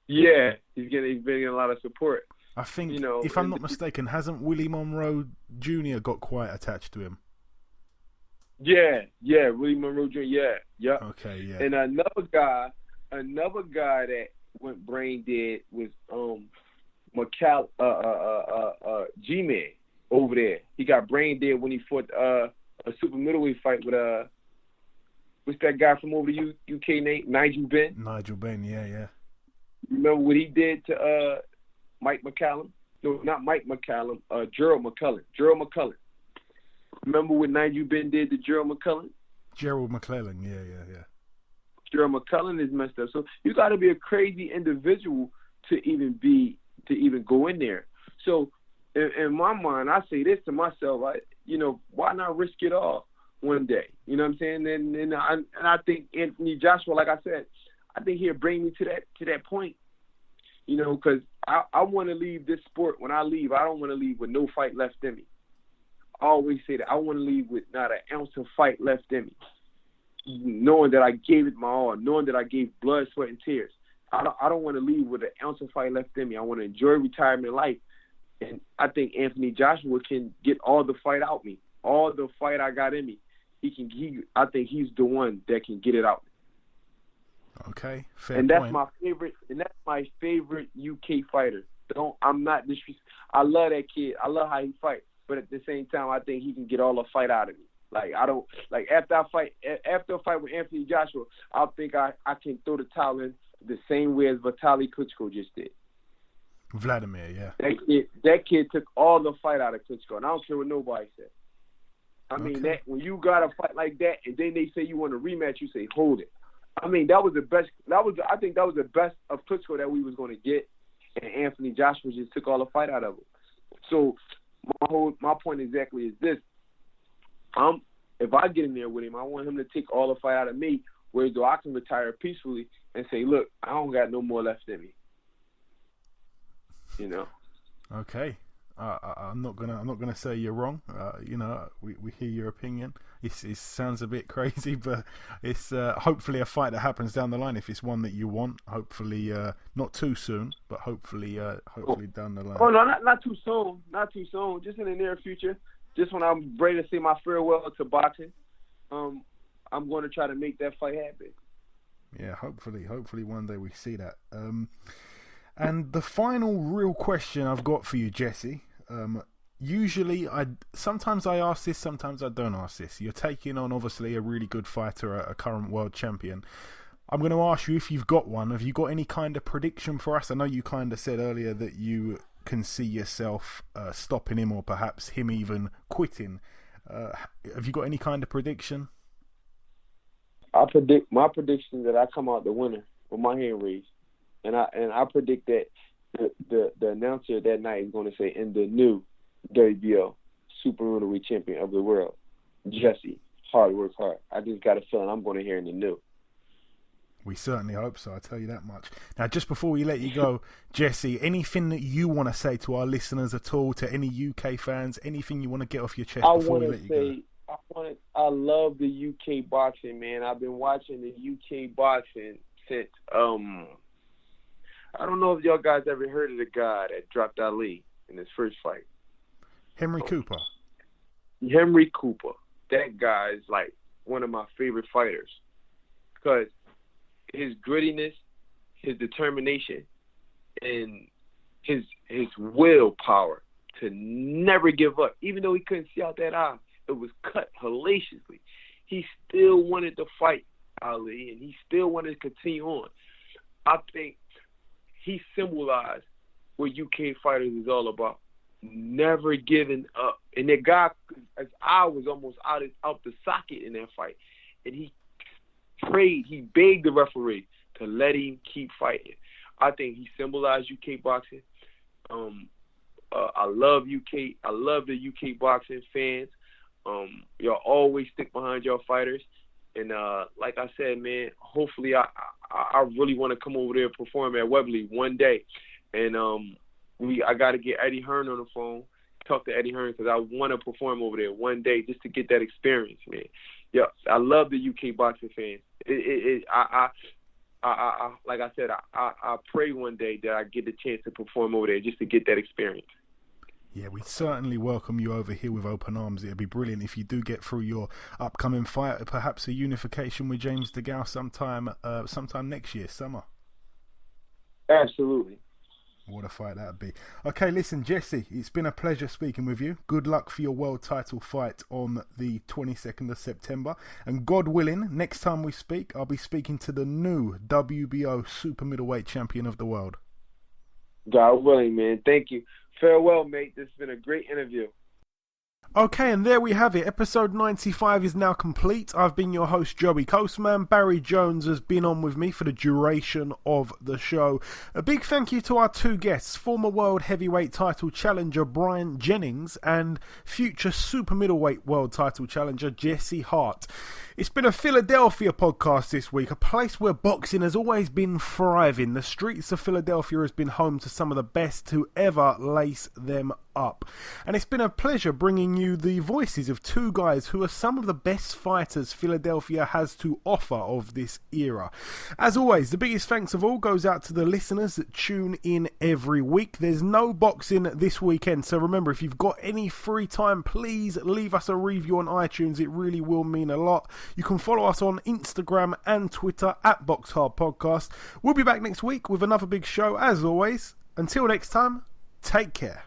H: Yeah, he's been getting a lot of support.
F: I think,
H: you know,
F: if I'm not mistaken, hasn't Willie Monroe Jr. got quite attached to him?
H: Yeah, Willie Monroe Jr. Yeah.
F: Okay, yeah.
H: And another guy that went brain dead was G-Man over there. He got brain dead when he fought a super-middleweight fight with what's that guy from over the UK name? Nigel Benn.
F: Nigel Benn, yeah.
H: Remember what he did to Mike McCallum? No, not Mike McCallum. Gerald McCullen. Remember what Nigel Benn did to Gerald McCullen?
F: Gerald McClellan, yeah.
H: Gerald McCullen is messed up. So you got to be a crazy individual to even go in there. So in my mind, I say this to myself: why not risk it all one day? You know what I'm saying? And I think Anthony Joshua, like I said, I think he'll bring me to that point. You know, because I want to leave this sport. When I leave, I don't want to leave with no fight left in me. I always say that I want to leave with not an ounce of fight left in me, knowing that I gave it my all, knowing that I gave blood, sweat, and tears. I don't want to leave with an ounce of fight left in me. I want to enjoy retirement life, and I think Anthony Joshua can get all the fight out me, all the fight I got in me. I think he's the one that can get it out.
F: Okay, fair
H: and that's
F: point.
H: my favorite UK fighter. I'm not disrespectful. I love that kid. I love how he fights, but at the same time, I think he can get all the fight out of me. After a fight with Anthony Joshua, I think I can throw the towel in the same way as Vitaly Klitschko just did.
F: Vladimir, yeah.
H: That kid took all the fight out of Klitschko, and I don't care what nobody said. I mean, that when you got a fight like that, and then they say you want a rematch, you say hold it. I mean, that was the best. I think that was the best of Klitschko that we was going to get, and Anthony Joshua just took all the fight out of him. So my point exactly is this: if I get in there with him, I want him to take all the fight out of me, whereas though I can retire peacefully and say, look, I don't got no more left in me. You know.
F: Okay. I'm not gonna say you're wrong. We hear your opinion. It sounds a bit crazy, but it's hopefully a fight that happens down the line if it's one that you want. Hopefully, not too soon, but hopefully down the line.
H: Oh no, not too soon. Not too soon. Just in the near future. Just when I'm ready to say my farewell to boxing, I'm going to try to make that fight happen.
F: Yeah, hopefully one day we see that. And the final real question I've got for you, Jesse, usually, sometimes I ask this, sometimes I don't ask this. You're taking on, obviously, a really good fighter, a current world champion. I'm going to ask you if you've got one. Have you got any kind of prediction for us? I know you kind of said earlier that you can see yourself stopping him, or perhaps him even quitting. Have you got any kind of prediction?
H: My prediction is that I come out the winner with my hand raised, and I predict that the announcer that night is going to say, "In the new WBO super-middleweight champion of the world, Jesse, hard work hard." I just got a feeling I'm going to hear in the new.
F: We certainly hope so, I tell you that much. Now, just before we let you go, Jesse, anything that you want to say to our listeners at all, to any UK fans, anything you want to get off your chest before we let you go?
H: I love the UK boxing, man. I've been watching the UK boxing since, I don't know if y'all guys ever heard of the guy that dropped Ali in his first fight.
F: Henry Cooper.
H: Henry Cooper. That guy is like one of my favorite fighters because his grittiness, his determination, and his willpower to never give up. Even though he couldn't see out that eye, it was cut hellaciously. He still wanted to fight Ali, and he still wanted to continue on. I think he symbolized what UK fighters is all about. Never giving up. And that guy, his eye was almost out the socket in that fight. And he prayed, he begged the referee to let him keep fighting. I think he symbolized UK boxing. I love UK. I love the UK boxing fans. Y'all always stick behind your fighters. And like I said, man, hopefully I really want to come over there and perform at Wembley one day. And I got to get Eddie Hearn on the phone, talk to Eddie Hearn, because I want to perform over there one day just to get that experience, man. Yeah, I love the UK boxing fans. Like I said, I pray one day that I get the chance to perform over there just to get that experience.
F: Yeah, we certainly welcome you over here with open arms. It'd be brilliant if you do get through your upcoming fight, perhaps a unification with James DeGale sometime next year, summer.
H: Absolutely.
F: What a fight that'd be. Okay, listen, Jesse, it's been a pleasure speaking with you. Good luck for your world title fight on the 22nd of September. And God willing, next time we speak, I'll be speaking to the new WBO super middleweight champion of the world.
H: God willing, man. Thank you. Farewell, mate. This has been a great interview.
F: Okay, and there we have it. Episode 95 is now complete. I've been your host, Joey Coastman. Barry Jones has been on with me for the duration of the show. A big thank you to our two guests, former world heavyweight title challenger Bryant Jennings and future super middleweight world title challenger Jesse Hart. It's been a Philadelphia podcast this week, a place where boxing has always been thriving. The streets of Philadelphia has been home to some of the best to ever lace them up. And it's been a pleasure bringing you the voices of two guys who are some of the best fighters Philadelphia has to offer of this era. As always, the biggest thanks of all goes out to the listeners that tune in every week. There's no boxing this weekend, so remember, if you've got any free time, please leave us a review on iTunes. It really will mean a lot. You can follow us on Instagram and Twitter at BoxHard Podcast. We'll be back next week with another big show, as always. Until next time, take care.